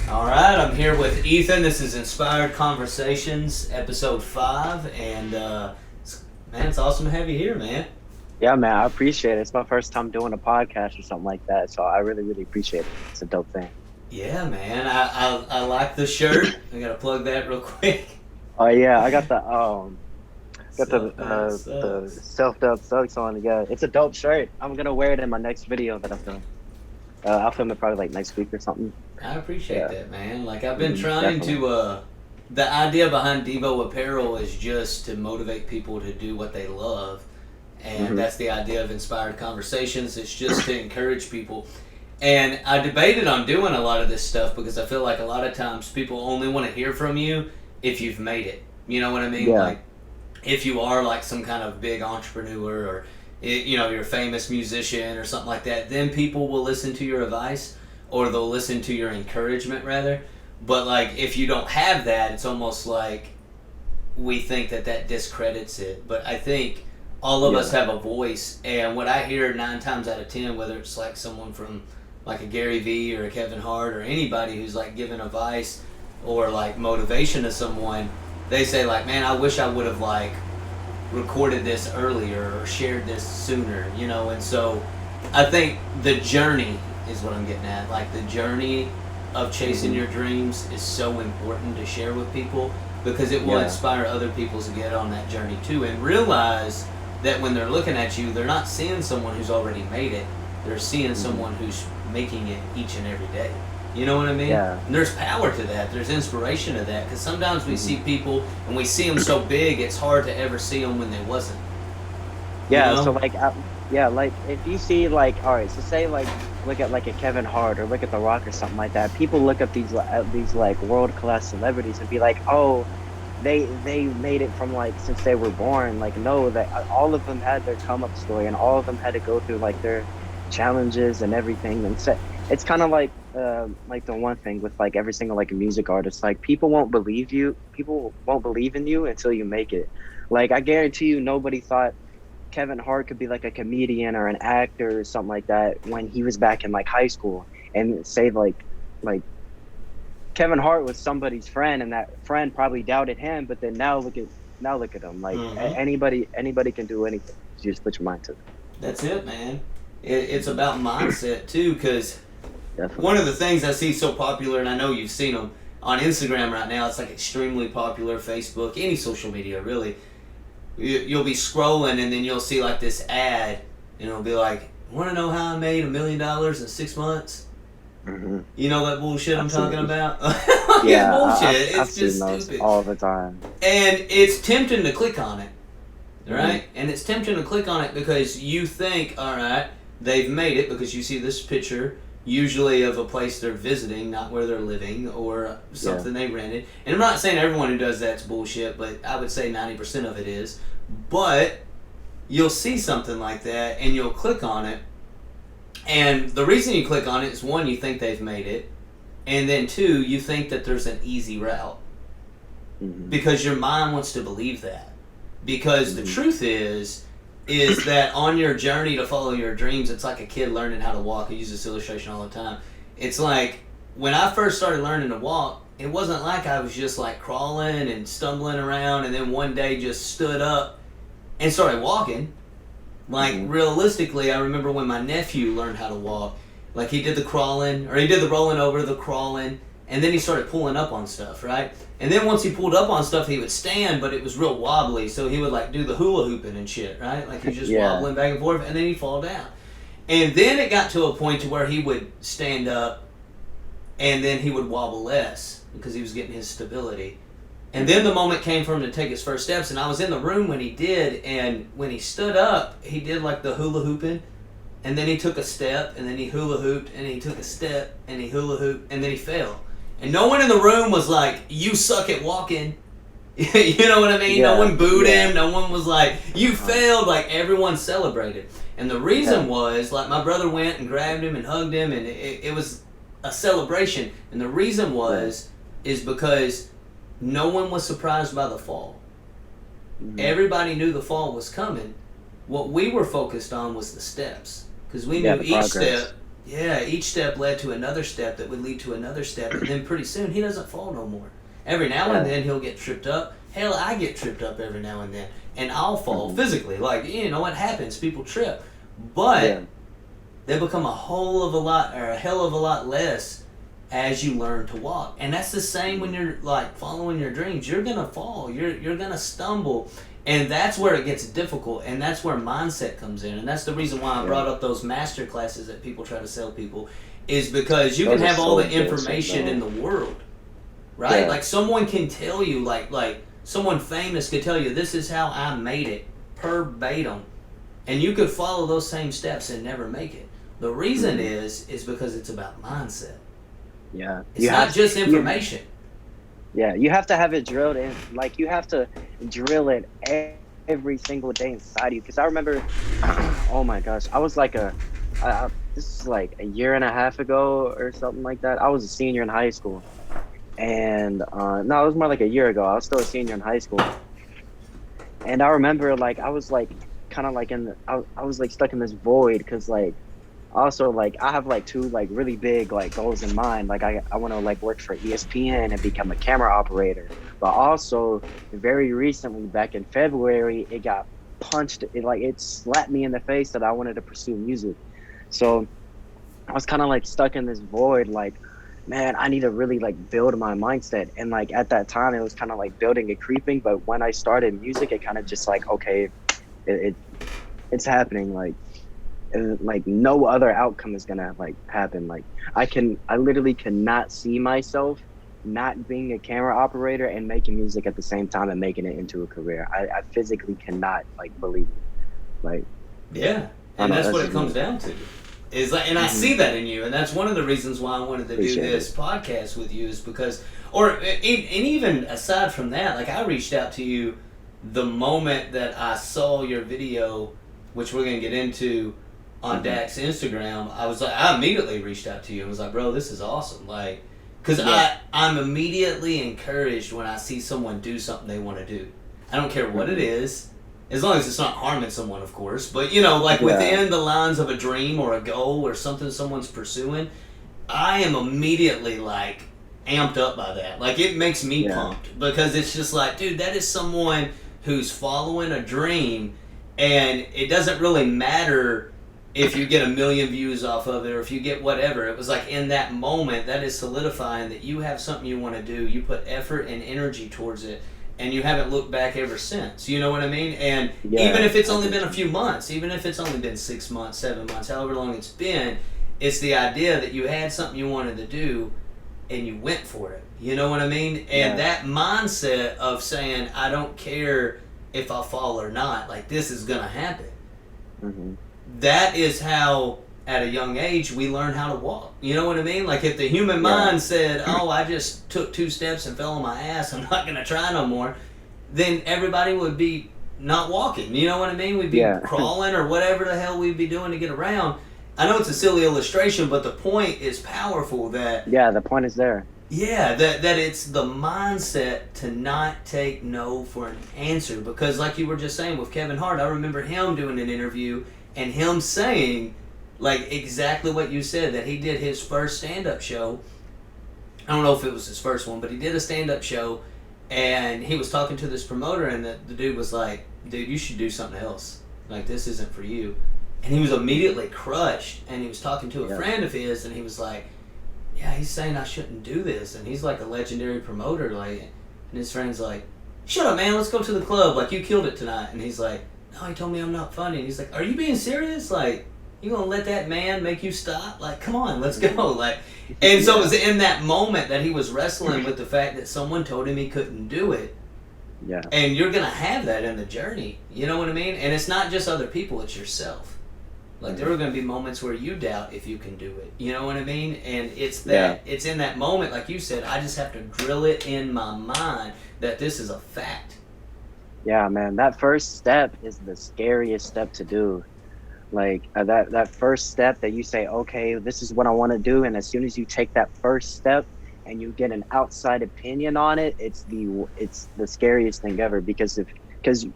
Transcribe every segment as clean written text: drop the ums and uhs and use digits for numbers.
All right, I'm here with Ethan. This is Inspired Conversations, episode 5, and man, it's awesome to have you here, man. Yeah, man, I appreciate it. It's my first time doing a podcast or something like that, so I really, really appreciate it. It's a dope thing. Yeah, man, I like the shirt. I gotta plug that real quick. Oh yeah, I got the Sucks. self-dub sucks on. Yeah, it's a dope shirt. I'm gonna wear it in my next video that I'm doing. I'll film it probably like next week or something. I appreciate that, man. Like I've been Mhm, trying definitely. to. The idea behind Devo Apparel is just to motivate people to do what they love, and Mhm. that's the idea of Inspired Conversations. It's just to encourage people. And I debated on doing a lot of this stuff because I feel like a lot of times people only want to hear from you if you've made it. You know what I mean? Yeah. Like if you are like some kind of big entrepreneur or you're a famous musician or something like that, then people will listen to your advice or they'll listen to your encouragement rather. But like if you don't have that, it's almost like we think that discredits it. But I think all of us Yeah. have a voice, and what I hear 9 times out of 10, whether it's like someone from like a Gary Vee or a Kevin Hart or anybody who's like giving advice or like motivation to someone, they say like, man, I wish I would have like recorded this earlier or shared this sooner, and so I think the journey is what I'm getting at. Like the journey of chasing Mhm. your dreams is so important to share with people because it will Yeah. inspire other people to get on that journey too and realize that when they're looking at you, they're not seeing someone who's already made it. They're seeing Mhm. someone who's making it each and every day. You know what I mean? Yeah. And there's power to that. There's inspiration to that because sometimes we Mhm. see people and we see them so big, it's hard to ever see them when they wasn't. Yeah, You know? so like, like if you see like, all right, so say like look at like a Kevin Hart or look at The Rock or something like that. People look at these like world class celebrities and be like, oh, they made it from like since they were born. Like no, that all of them had their come up story and all of them had to go through like their challenges and everything. And so it's kind of like the one thing with like every single like music artist, like people won't believe you. People won't believe in you until you make it. Like I guarantee you, nobody thought Kevin Hart could be like a comedian or an actor or something like that when he was back in like high school, and say like Kevin Hart was somebody's friend and that friend probably doubted him, but then now look at him. Like Mhm. anybody can do anything. You just put your mind to it. That's it, man. It's about mindset too because Definitely. one of the things I see so popular, and I know you've seen them on Instagram right now, it's like extremely popular, Facebook, any social media really. You'll be scrolling and then you'll see like this ad and it'll be like, want to know how I made $1 million in 6 months? Hmm. You know that bullshit I'm talking Absolutely. about? Yeah, It's bullshit. I've It's just seen those stupid. all the time. And it's tempting to click on it, right? Mhm. And it's tempting to click on it because you think, all right, they've made it because you see this picture, usually of a place they're visiting, not where they're living, or something they rented. And I'm not saying everyone who does that's bullshit, but I would say 90% of it is. But you'll see something like that and you'll click on it. And the reason you click on it is one, you think they've made it. And then two, you think that there's an easy route Hmm. because your mind wants to believe that. Because the Mhm. truth is that on your journey to follow your dreams, it's like a kid learning how to walk. I use this illustration all the time. It's like when I first started learning to walk, it wasn't like I was just like crawling and stumbling around and then one day just stood up and started walking. Like Mhm. realistically, I remember when my nephew learned how to walk. Like he did the crawling, or he did the rolling over, the crawling, and then he started pulling up on stuff, right? And then once he pulled up on stuff, he would stand, but it was real wobbly, so he would like do the hula hooping and shit, right? Like he was just Yeah. wobbling back and forth, and then he'd fall down. And then it got to a point to where he would stand up, and then he would wobble less because he was getting his stability. And then the moment came for him to take his first steps, and I was in the room when he did, and when he stood up, he did like the hula hooping, and then he took a step, and then he hula hooped, and he took a step, and he hula hooped, and then he fell. And no one in the room was like, you suck at walking. You know what I mean? No Yeah, one booed yeah. him. No one was like, you failed. Like, everyone celebrated. And the reason Yeah. was, like, my brother went and grabbed him and hugged him, and it was a celebration. And the reason is because no one was surprised by the fall. Mhm. Everybody knew the fall was coming. What we were focused on was the steps. Because we Yeah, knew the each progress. step Yeah, each step led to another step that would lead to another step, and then pretty soon he doesn't fall no more. Every now and then he'll get tripped up. Hell, I get tripped up every now and then, and I'll fall physically. Like, you know what happens? People trip, but they become a hell of a lot less as you learn to walk. And that's the same when you're like following your dreams. You're gonna fall. You're gonna stumble. And that's where it gets difficult, and that's where mindset comes in. And that's the reason why I brought up those master classes that people try to sell people, is because you can have all the information in the world, right? Yeah. Like someone can tell you, like someone famous could tell you, this is how I made it, verbatim. And you could follow those same steps and never make it. The reason is because it's about mindset. Yeah. It's not just information. Yeah, you have to have it drilled in. Like, you have to drill it every single day inside you. Because I remember, oh my gosh, I was like this is like a year and a half ago or something like that. I was a senior in high school. And, no, it was more like a year ago. I was still a senior in high school. And I remember, like, I was like, kind of like I was like stuck in this void. Because, like, also, like, I have like two like really big like goals in mind. Like, I want to like work for ESPN and become a camera operator. But also, very recently, back in February, it got punched. It slapped me in the face that I wanted to pursue music. So I was kind of like stuck in this void. Like, man, I need to really like build my mindset. And like at that time, it was kind of like building and creeping. But when I started music, it kind of just like, okay, it's happening. Like no other outcome is gonna like happen. Like I literally cannot see myself not being a camera operator and making music at the same time and making it into a career. I physically cannot like believe it. Like, yeah, and that's what it comes down to. Is like, and I see that in you, and that's one of the reasons why I wanted to do this podcast with you, is because, and even aside from that, like, I reached out to you the moment that I saw your video, which we're gonna get into on Dak's Instagram. I immediately reached out to you and was like, bro, this is awesome. Like, because I'm immediately encouraged when I see someone do something they want to do. I don't care what it is, as long as it's not harming someone, of course. But, you know, like within the lines of a dream or a goal or something someone's pursuing, I am immediately like amped up by that. Like, it makes me pumped, because it's just like, dude, that is someone who's following a dream, and it doesn't really matter if you get 1 million views off of it or if you get whatever. It was like, in that moment, that is solidifying that you have something you want to do. You put effort and energy towards it, and you haven't looked back ever since. You know what I mean? And even if it's only been a few months, even if it's only been 6 months, 7 months, however long it's been, it's the idea that you had something you wanted to do and you went for it. You know what I mean? And that mindset of saying, I don't care if I fall or not, like, this is going to happen. Mm-hmm. That is how, at a young age, we learn how to walk. You know what I mean? Like, if the human mind said, oh, I just took 2 steps and fell on my ass, I'm not going to try no more, then everybody would be not walking. You know what I mean? We'd be crawling or whatever the hell we'd be doing to get around. I know it's a silly illustration, but the point is powerful that... Yeah, the point is there. Yeah, that it's the mindset to not take no for an answer. Because like you were just saying with Kevin Hart, I remember him doing an interview and him saying, like, exactly what you said, that he did his first stand-up show. I don't know if it was his first one, but he did a stand-up show, and he was talking to this promoter, and the dude was like, dude, you should do something else. Like, this isn't for you. And he was immediately crushed, and he was talking to a friend of his, and he was like, yeah, he's saying I shouldn't do this, and he's like a legendary promoter, like, and his friend's like, shut up, man, let's go to the club, like, you killed it tonight. And he's like, no, he told me I'm not funny. And he's like, are you being serious? Like, you gonna let that man make you stop? Like, come on, let's go. Like, and so it was in that moment that he was wrestling with the fact that someone told him he couldn't do it. Yeah. And you're gonna have that in the journey. You know what I mean? And it's not just other people, it's yourself. Like, there are gonna be moments where you doubt if you can do it. You know what I mean? And it's that it's in that moment, like you said, I just have to drill it in my mind that this is a fact. Yeah, man, that first step is the scariest step to do. Like, that first step that you say, okay, this is what I want to do, and as soon as you take that first step and you get an outside opinion on it, it's the scariest thing ever, because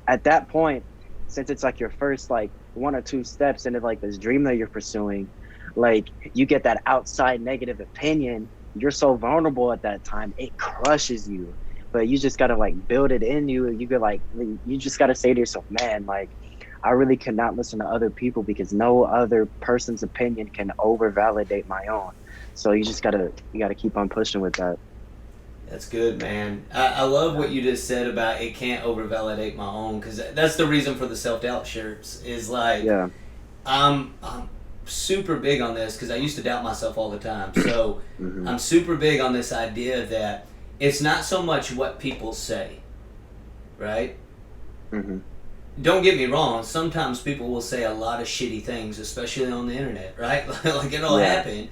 at that point, since it's like your first like 1 or 2 steps into like this dream that you're pursuing, like you get that outside negative opinion, you're so vulnerable at that time, it crushes you. But you just gotta like build it in you. You could like you just gotta say to yourself, man, like I really cannot listen to other people because no other person's opinion can over validate my own. So you gotta keep on pushing with that. That's good, man. I love what you just said about it can't over validate my own, because that's the reason for the self doubt shirts. Is like Yeah. I'm super big on this because I used to doubt myself all the time. So Hmm. I'm super big on this idea that it's not so much what people say, right? Hmm. Don't get me wrong. Sometimes people will say a lot of shitty things, especially on the internet, right? Like it'll Yeah. happen.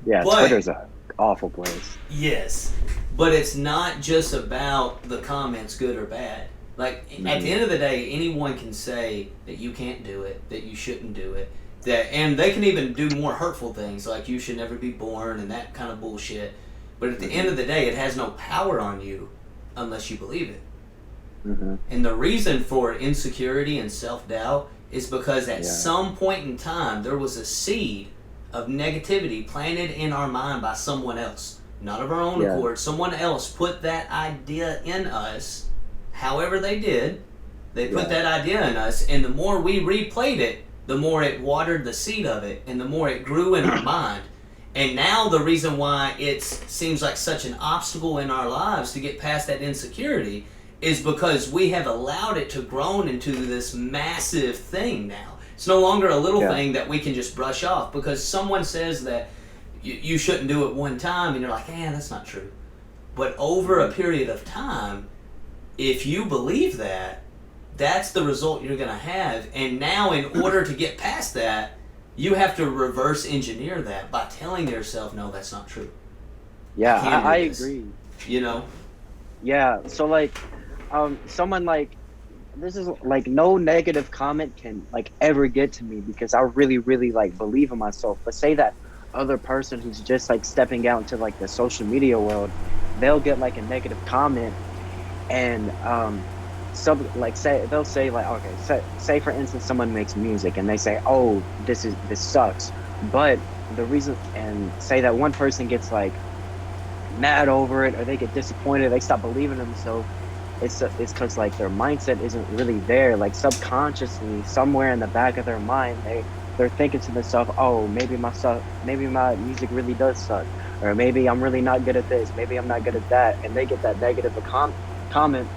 Yeah. But Twitter's a awful place. yes, but it's not just about the comments, good or bad. Like at the Hmm. end of the day, anyone can say that you can't do it, that you shouldn't do it, that, and they can even do more hurtful things like you should never be born and that kind of bullshit. But at the end Hmm. of the day, it has no power on you unless you believe it. Hmm. And the reason for insecurity and self doubt is because at Yeah. some point in time there was a seed of negativity planted in our mind by someone else, not of our own Yeah. accord. Someone else put that idea in us, however they did. They put Yeah. that idea in us, and the more we replayed it, the more it watered the seed of it, and the more it grew in our mind. And now the reason why it seems like such an obstacle in our lives to get past that insecurity is because we have allowed it to grow into this massive thing now. It's no longer a little Yeah. thing that we can just brush off because someone says that you shouldn't do it one time, and you're like, that's not true. But over a period of time, if you believe that, that's the result you're going to have. And now, in order to get past that, you have to reverse engineer that by telling yourself, no, that's not true. Yeah. Can't do I this. agree. You know? Yeah. So like, someone like this is like no negative comment can like ever get to me because I really, really like believe in myself. But say that other person who's just like stepping out into like the social media world, they'll get like a negative comment and some like say they'll say like okay say for instance someone makes music and they say oh this sucks, but the reason and say that one person gets like mad over it or they get disappointed, they stop believing in themselves. It's because like their mindset isn't really there, like subconsciously somewhere in the back of their mind they're thinking to themselves, oh maybe my music really does suck, or maybe I'm really not good at this, maybe I'm not good at that, and they get that negative comment,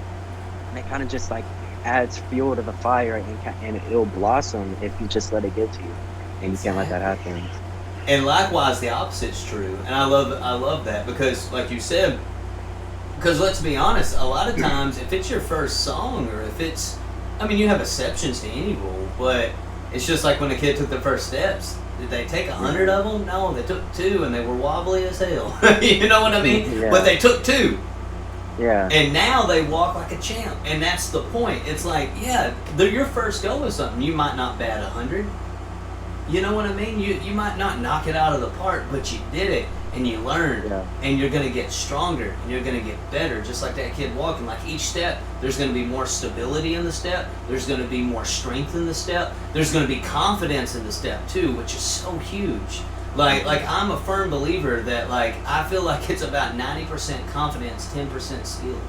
and it kind of just like adds fuel to the fire, and it'll blossom if you just let it get to you, and you can't let that happen. And likewise, the opposite's true. And I love that because, like you said, because let's be honest, a lot of times, if it's your first song or if it's, I mean, you have exceptions to any rule, but it's just like when a kid took their first steps. Did they take 100 of them? No, they took 2 and they were wobbly as hell. You know what I mean? Yeah. But they took 2. Yeah. And now they walk like a champ. And that's the point. It's like, yeah, they're your first go with something. You might not bat 100. You know what I mean? You might not knock it out of the park, but you did it and you learned. Yeah. And you're going to get stronger and you're going to get better. Just like that kid walking. Like each step, there's going to be more stability in the step. There's going to be more strength in the step. There's going to be confidence in the step too, which is so huge. Like I'm a firm believer that like I feel like it's about 90% confidence, 10% skill.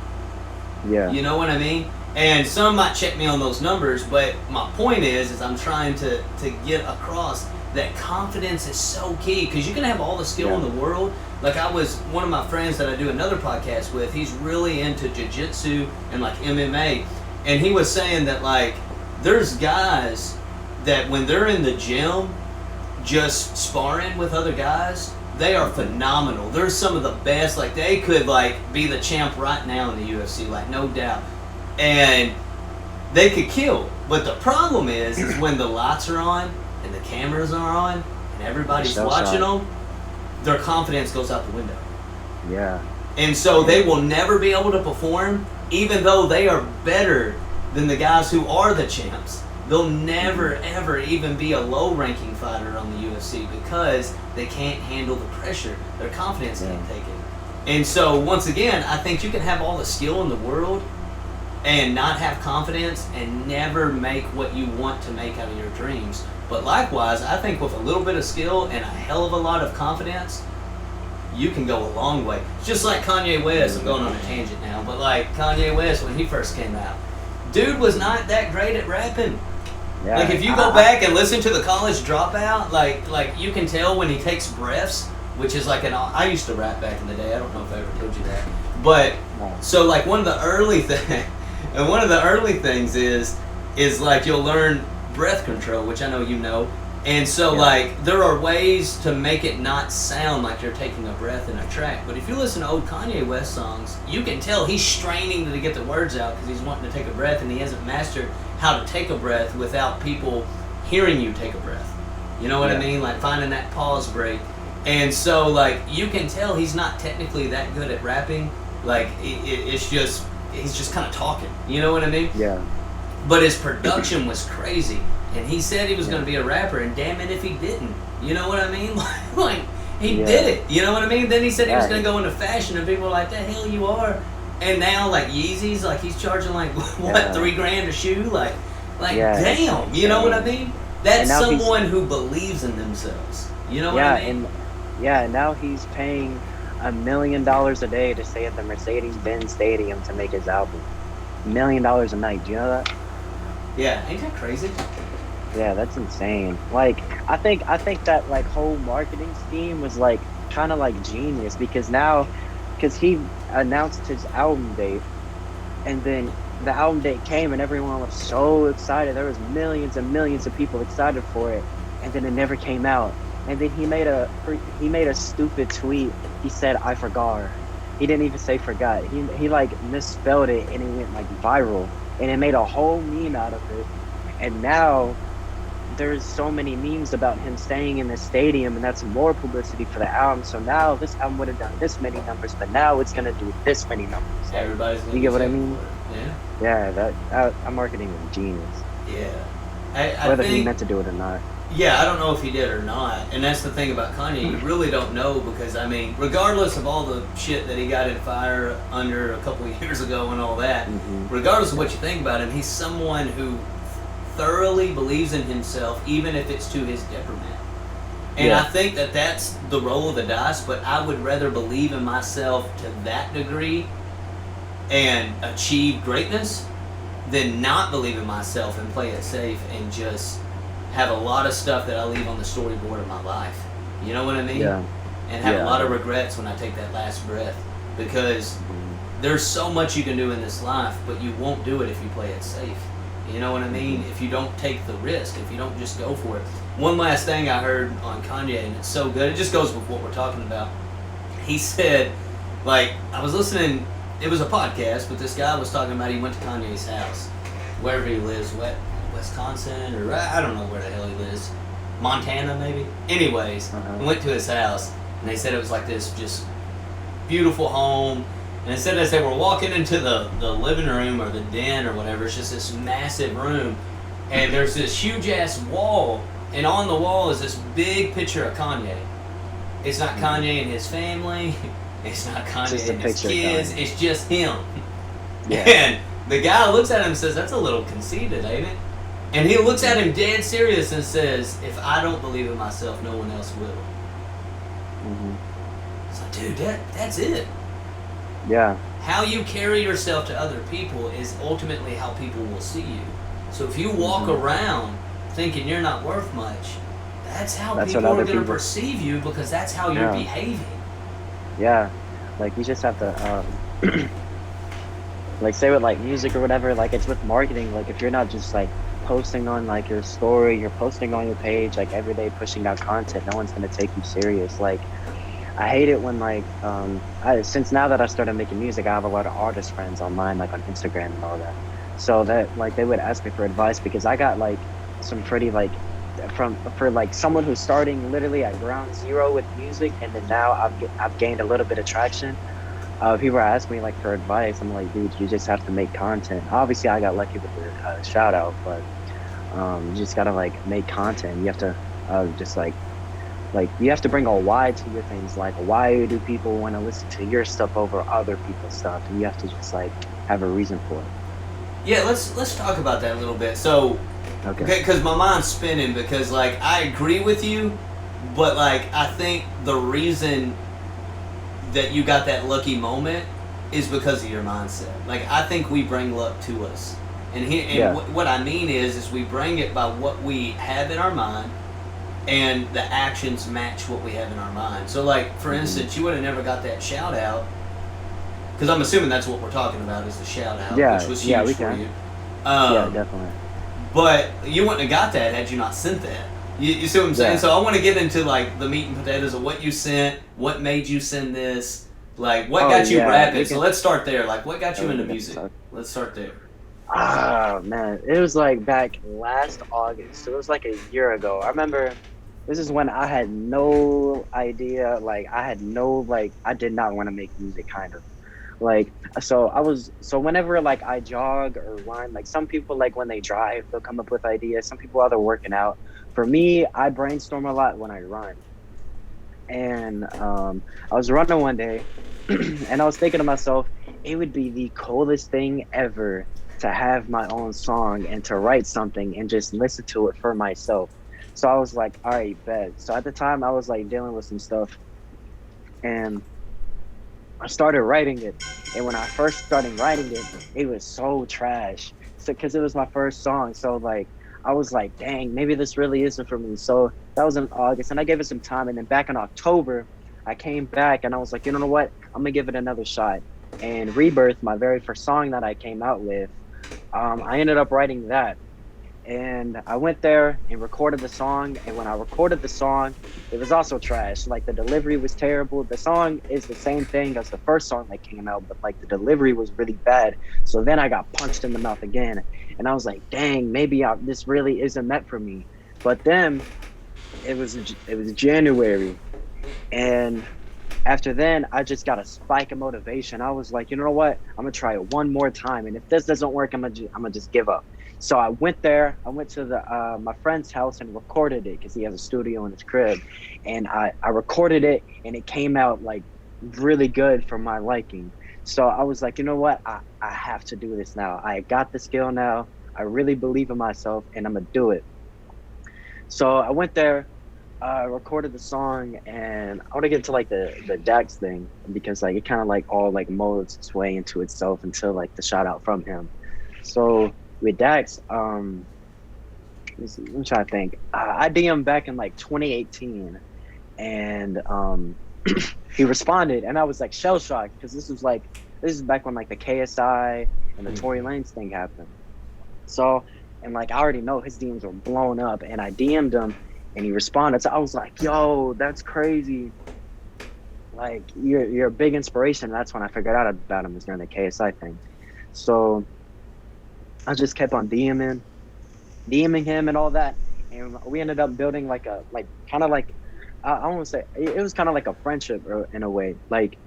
Yeah. You know what I mean? And some might check me on those numbers, but my point is I'm trying to get across that confidence is so key, because you can have all the skill in the world. Like one of my friends that I do another podcast with, he's really into jiu-jitsu and like MMA, and he was saying that like there's guys that when they're in the gym just sparring with other guys, they are phenomenal. They're some of the best. Like they could like be the champ right now in the UFC, like no doubt. And they could kill. But the problem is when the lights are on and the cameras are on and everybody's watching them, their confidence goes out the window. Yeah. And so they will never be able to perform, even though they are better than the guys who are the champs. They'll never, ever even be a low-ranking fighter on the UFC because they can't handle the pressure. Their confidence can't take it. And so, once again, I think you can have all the skill in the world, and not have confidence and never make what you want to make out of your dreams. But likewise, I think with a little bit of skill and a hell of a lot of confidence, you can go a long way. It's just like Kanye West. I'm going on a tangent now, but like Kanye West when he first came out, dude was not that great at rapping. Yeah, Like if you go back and listen to the College Dropout, like you can tell when he takes breaths, which is like I used to rap back in the day. I don't know if I ever told you that, but so like one of the early things is like you'll learn breath control, which I know you know. And so, like, there are ways to make it not sound like you're taking a breath in a track. But if you listen to old Kanye West songs, you can tell he's straining to get the words out because he's wanting to take a breath, and he hasn't mastered how to take a breath without people hearing you take a breath. You know what I mean? Like, finding that pause break. And so, like, you can tell he's not technically that good at rapping. Like, it's just, he's just kind of talking. You know what I mean? Yeah. But his production was crazy. And he said he was going to be a rapper, and damn it if he didn't. You know what I mean? Like, he did it. You know what I mean? Then he said he was going to go into fashion, and people were like, the hell you are. And now, like, Yeezys, like, he's charging, like, what, $3,000 a shoe? Like damn. You know what I mean? That's someone who believes in themselves. You know what I mean? And now he's paying $1 million a day to stay at the Mercedes-Benz Stadium to make his album. $1 million a night. Do you know that? Yeah. Ain't that crazy? Yeah, that's insane. Like, I think that like whole marketing scheme was like kind of like genius because he announced his album date, and then the album date came and everyone was so excited. There was millions and millions of people excited for it, and then it never came out. And then he made a stupid tweet. He said, "I forgot." He didn't even say "forgot." He like misspelled it, and it went like viral, and it made a whole meme out of it. And now there's so many memes about him staying in the stadium, and that's more publicity for the album. So now this album would have done this many numbers, but now it's gonna do this many numbers. Everybody's gonna you get what I mean? Yeah. Yeah, that marketing is genius. Yeah. I Whether think, he meant to do it or not. Yeah, I don't know if he did or not. And that's the thing about Kanye. You really don't know because, I mean, regardless of all the shit that he got in fire under a couple of years ago and all that, regardless of what you think about him, he's someone who thoroughly believes in himself, even if it's to his detriment. And I think that that's the roll of the dice, but I would rather believe in myself to that degree and achieve greatness than not believe in myself and play it safe and just have a lot of stuff that I leave on the storyboard of my life. You know what I mean? Yeah. And have a lot of regrets when I take that last breath because there's so much you can do in this life, but you won't do it if you play it safe. You know what I mean? If you don't take the risk, if you don't just go for it. One last thing I heard on Kanye, and it's so good, it just goes with what we're talking about. He said, like, I was listening, it was a podcast, but this guy was talking about he went to Kanye's house, wherever he lives, Wisconsin, or I don't know where the hell he lives, Montana maybe? Anyways, we went to his house, and they said it was like this just beautiful home. And instead as they were walking into the living room or the den or whatever, it's just this massive room. And there's this huge ass wall. And on the wall is this big picture of Kanye. It's not Kanye and his family. It's not Kanye and his kids. It's just him. Yeah. And the guy looks at him and says, that's a little conceited, ain't it? And he looks at him dead serious and says, if I don't believe in myself, no one else will. It's like, dude, that's it. Yeah. How you carry yourself to other people is ultimately how people will see you. So if you walk around thinking you're not worth much, that's how people are going to perceive you because that's how you're behaving. Yeah. Like, you just have to, like, say with, like, music or whatever, like, it's with marketing. Like, if you're not just, like, posting on, like, your story, you're posting on your page, like, every day pushing out content, no one's going to take you serious. Like, I hate it when, like, since now that I started making music, I have a lot of artist friends online, like on Instagram and all that. So that, like, they would ask me for advice because I got, like, some pretty, like, for like someone who's starting literally at ground zero with music, and then now I've gained a little bit of traction. People are asking me, like, for advice. I'm like, dude, you just have to make content. Obviously, I got lucky with the shout out, but you just gotta, like, make content. You have to just like you have to bring a why to your things. Like, why do people want to listen to your stuff over other people's stuff? And you have to just, like, have a reason for it. Yeah, let's talk about that a little bit. So, Okay. okay, because my mind's spinning because like I agree with you, but like I think the reason that you got that lucky moment is because of your mindset. Like I think we bring luck to us, and here and Yeah. what I mean is we bring it by what we have in our mind, and the actions match what we have in our mind. So like for Hmm. instance, you would have never got that shout out because I'm assuming that's what we're talking about is the shout out, which Yeah. was Yeah. huge We for can. you. Yeah. Um, Definitely. but you wouldn't have got that had you not sent that. You see what I'm saying? Yeah. So I want to get into like the meat and potatoes of what you sent, what made you send this, like what Oh got you yeah. rapping. We So can. let's start there. Like what got Oh, you we into can music? definitely. Let's start there. Ah, man, it was like back last August. So it was like a year ago. I remember this is when I had no idea. Like, I had no, like, I did not want to make music, kind of. Like, so whenever, like, I jog or run, like, some people, like, when they drive, they'll come up with ideas. Some people while they're working out. For me, I brainstorm a lot when I run. And I was running one day and I was thinking to myself, it would be the coolest thing ever to have my own song and to write something and just listen to it for myself. So I was like, all right, bet. So at the time, I was like dealing with some stuff and I started writing it. And when I first started writing it, it was so trash. So, because it was my first song. So, like, I was like, dang, maybe this really isn't for me. So that was in August and I gave it some time. And then back in October, I came back and I was like, you know what? I'm going to give it another shot. And Rebirth, my very first song that I came out with, I ended up writing that. And I went there and recorded the song. And when I recorded the song, it was also trash. Like the delivery was terrible. The song is the same thing as the first song that came out, but like the delivery was really bad. So then I got punched in the mouth again. And I was like, dang, maybe this really isn't meant for me. But then it was January. And after then, I just got a spike of motivation. I was like, you know what? I'm gonna try it one more time, and if this doesn't work, I'm gonna just give up. So I went there. I went to the my friend's house and recorded it because he has a studio in his crib, and I recorded it, and it came out like really good for my liking. So I was like, you know what? I have to do this now. I got the skill now. I really believe in myself, and I'm gonna do it. So I went there, recorded the song, and I want to get into like the Dax thing because like it kind of like all like molds its way into itself until like the shout out from him. So with Dax, let me try to think. I DM'd back in like 2018, and he responded, and I was like shell shocked because this is back when like the KSI and the Tory Lanez thing happened. So, and like I already know his DMs were blown up, and I DM'd him, and he responded. So I was like, "Yo, that's crazy! Like you're a big inspiration." And that's when I figured out about him was during the KSI thing. So I just kept on DMing him, and all that, and we ended up building like a like kind of like I don't want to say it was kind of like a friendship in a way. Like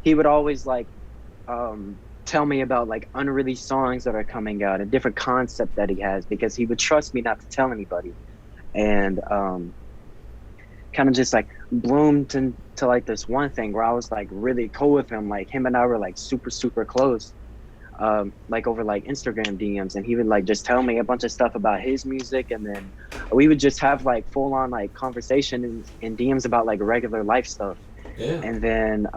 he would always like tell me about like unreleased songs that are coming out, a different concept that he has, because he would trust me not to tell anybody. And kind of just like bloomed into like this one thing where I was like really cool with him. Like him and I were like super super close, like over like Instagram DMs, and he would like just tell me a bunch of stuff about his music, and then we would just have like full on like conversation in DMs about like regular life stuff. Yeah. And then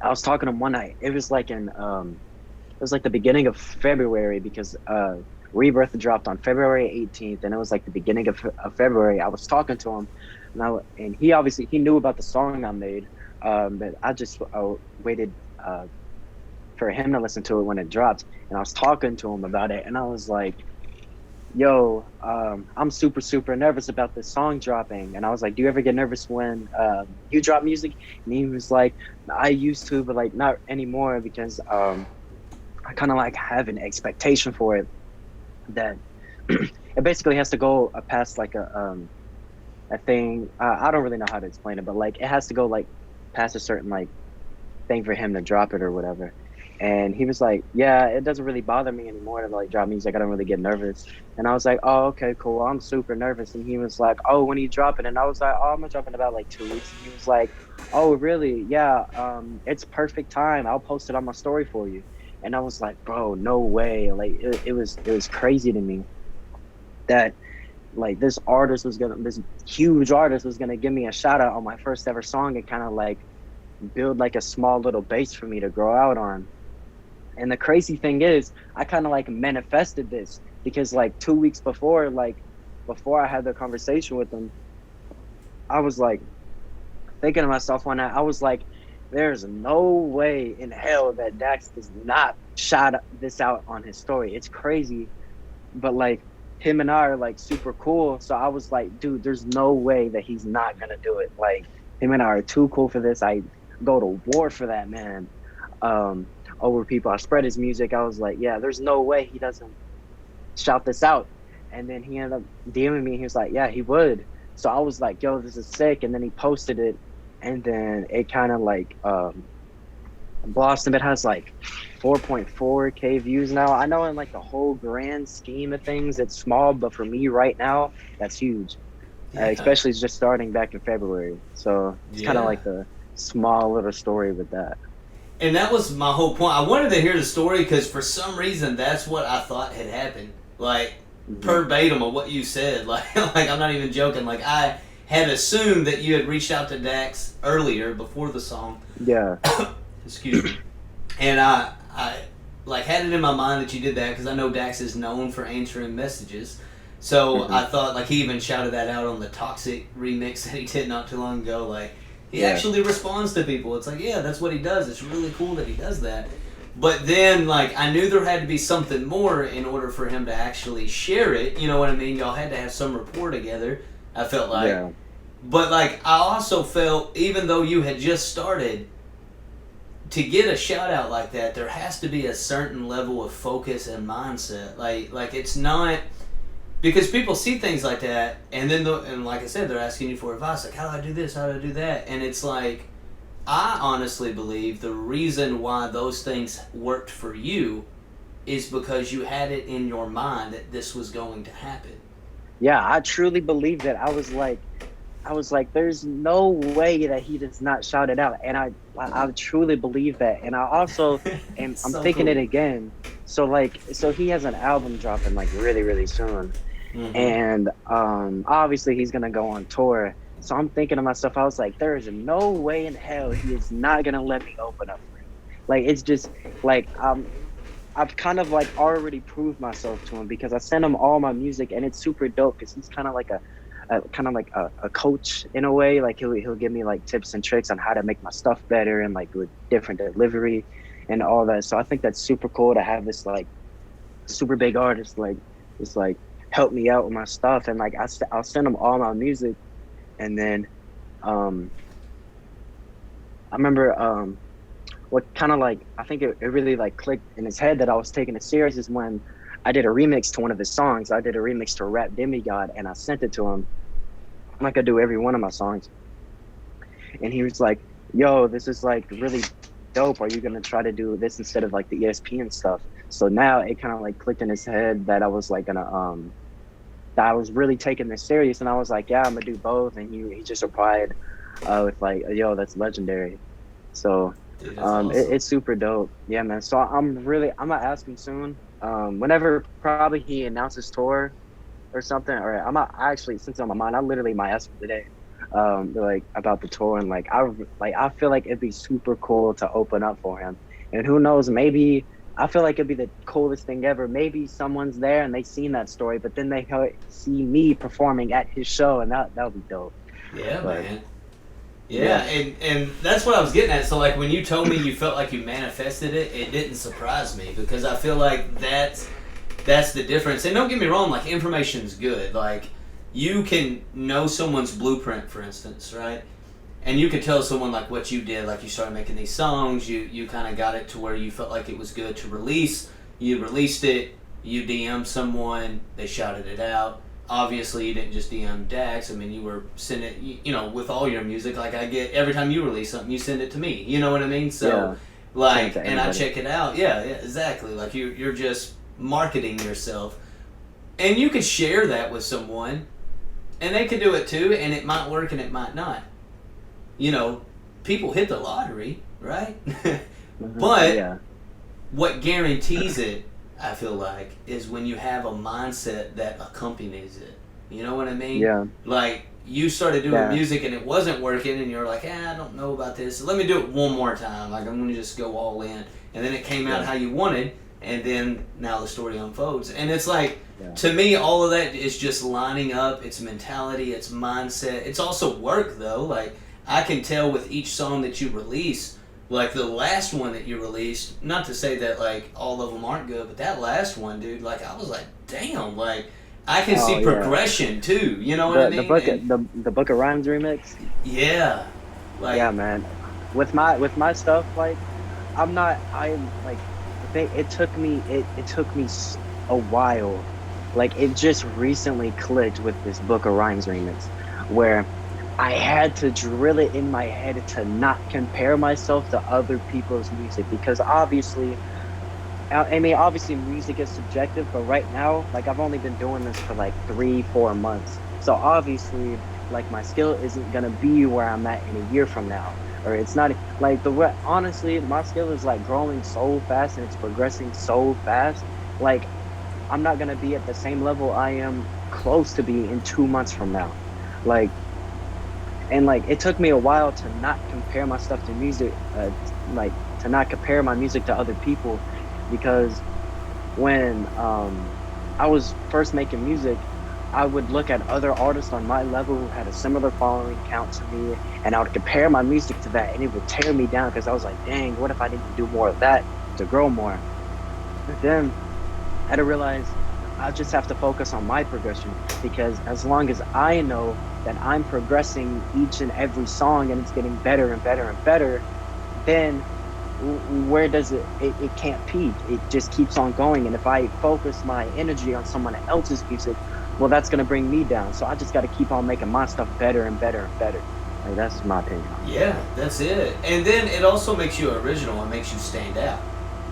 I was talking to him one night. It was like it was like the beginning of February because Rebirth dropped on February 18th, and it was like the beginning of February. I was talking to him, and he obviously he knew about the song I made, but I just waited for him to listen to it when it dropped, and I was talking to him about it, and I was like, "Yo, I'm super super nervous about this song dropping," and I was like, "Do you ever get nervous when you drop music?" And he was like, "I used to, but like not anymore because I kind of like have an expectation for it that it basically has to go past like a thing. I don't really know how to explain it, but like it has to go like past a certain like thing for him to drop it or whatever." And he was like, "Yeah, it doesn't really bother me anymore to like drop music. I don't really get nervous." And I was like, "Oh, okay, cool. I'm super nervous." And he was like, "Oh, when are you dropping?" And I was like, "Oh, I'm gonna drop in about like 2 weeks." And he was like, "Oh, really? Yeah. It's perfect time. I'll post it on my story for you." And I was like, bro, no way. Like it was crazy to me that like this huge artist was gonna give me a shout out on my first ever song and kind of like build like a small little base for me to grow out on. And the crazy thing is, I kind of like manifested this because like 2 weeks before, like before I had the conversation with him, I was like thinking to myself one night, I was like, there's no way in hell that Dax does not shout this out on his story. It's crazy, but like him and I are like super cool. So I was like, dude, there's no way that he's not gonna do it. Like him and I are too cool for this. I go to war for that man. Um, Over people. I spread his music. I was like, yeah, there's no way he doesn't shout this out. And then he ended up DMing me. He was like, yeah, he would. So I was like, yo, this is sick. And then he posted it, and then it kind of like blossomed. It has like 4.4K views now. I know in like the whole grand scheme of things, it's small, but for me right now, that's huge. Yeah. Especially just starting back in February. So it's kind of like the small little story with that. And that was my whole point. I wanted to hear the story because for some reason that's what I thought had happened. Like verbatim of what you said. Like I'm not even joking. Like I had assumed that you had reached out to Dax earlier before the song. Yeah. Excuse me. And I like had it in my mind that you did that because I know Dax is known for answering messages. So I thought like he even shouted that out on the Toxic remix that he did not too long ago. Like he actually responds to people. It's like, yeah, that's what he does. It's really cool that he does that. But then like I knew there had to be something more in order for him to actually share it. You know what I mean? Y'all had to have some rapport together. I felt like. Yeah. But like I also felt even though you had just started, to get a shout out like that, there has to be a certain level of focus and mindset. Like it's not because people see things like that, and then and like I said, they're asking you for advice, like how do I do this, how do I do that, and it's like I honestly believe the reason why those things worked for you is because you had it in your mind that this was going to happen. Yeah, I truly believe that. I was like, there's no way that he does not shout it out, and I truly believe that. And I also am I'm so thinking cool. It again. So he has an album dropping like really really soon, and obviously he's gonna go on tour. So I'm thinking to myself, I was like, there is no way in hell he is not gonna let me open up for him. Like it's just like I've kind of like already proved myself to him because I sent him all my music, and it's super dope because he's kind of like a coach in a way. Like he'll give me like tips and tricks on how to make my stuff better and like with different delivery and all that. So I think that's super cool to have this like super big artist like just like help me out with my stuff. And like I'll send him all my music, and then I remember what kind of like I think it really like clicked in his head that I was taking it serious is when I did a remix to one of his songs. I did a remix to Rap Demigod, and I sent it to him like I do every one of my songs. And he was like, yo, this is like really dope. Are you gonna try to do this instead of like the ESPN stuff? So now it kind of like clicked in his head that I was like gonna that I was really taking this serious, and I was like, yeah, I'm gonna do both. And he just replied with like, yo, that's legendary. So dude, awesome. It's super dope. Yeah, man. So I'm gonna ask him soon. Whenever probably he announces tour or something, or I actually, since it's on my mind, I literally might ask him today, like about the tour, and I feel like it'd be super cool to open up for him, and who knows, maybe I feel like it'd be the coolest thing ever. Maybe someone's there and they've seen that story, but then they see me performing at his show, and that would be dope. Yeah, but, man. Yeah, and that's what I was getting at. So like when you told me you felt like you manifested it, it didn't surprise me because I feel like that's the difference. And don't get me wrong, like information's good. Like you can know someone's blueprint, for instance, right? And you could tell someone like what you did, like you started making these songs, you kind of got it to where you felt like it was good to release. You released it, you DM'd someone, they shouted it out. Obviously, you didn't just DM Dax. I mean, you were sending, you know, with all your music. Like I get every time you release something, you send it to me. You know what I mean? So, like, and I check it out. Yeah, exactly. Like you're just marketing yourself, and you could share that with someone, and they could do it too, and it might work and it might not. You know, people hit the lottery, right? But what guarantees it, I feel like, is when you have a mindset that accompanies it. You know what I mean? Yeah. Like, you started doing Yeah. music and it wasn't working, and you're like, I don't know about this. Let me do it one more time. Like, I'm going to just go all in. And then it came out how you wanted, and then now the story unfolds. And it's like, to me, all of that is just lining up. It's mentality, it's mindset. It's also work, though. Like, I can tell with each song that you release, like the last one that you released, not to say that like all of them aren't good, but that last one, dude, like I was like, damn, like I can see progression too. You know what I mean? The Book of Rhymes remix. Yeah. Like, yeah, man. With my stuff, like it took me a while. Like it just recently clicked with this Book of Rhymes remix, where I had to drill it in my head to not compare myself to other people's music, because obviously music is subjective, but right now, like I've only been doing this for like 3-4 months. So obviously, like my skill isn't gonna be where I'm at in a year from now. Or it's not like honestly, my skill is like growing so fast and it's progressing so fast. Like I'm not gonna be at the same level I am close to be in 2 months from now. Like, and like it took me a while to not compare my stuff to music, like to not compare my music to other people, because when I was first making music, I would look at other artists on my level who had a similar following count to me, and I would compare my music to that, and it would tear me down because I was like, dang, what if I didn't do more of that to grow more? But then I had to realize I just have to focus on my progression, because as long as I know that I'm progressing each and every song and it's getting better and better and better, then where does it can't peak. It just keeps on going. And if I focus my energy on someone else's music, well, that's going to bring me down. So I just got to keep on making my stuff better and better and better. Like, that's my opinion. Yeah, that's it. And then it also makes you original and makes you stand out.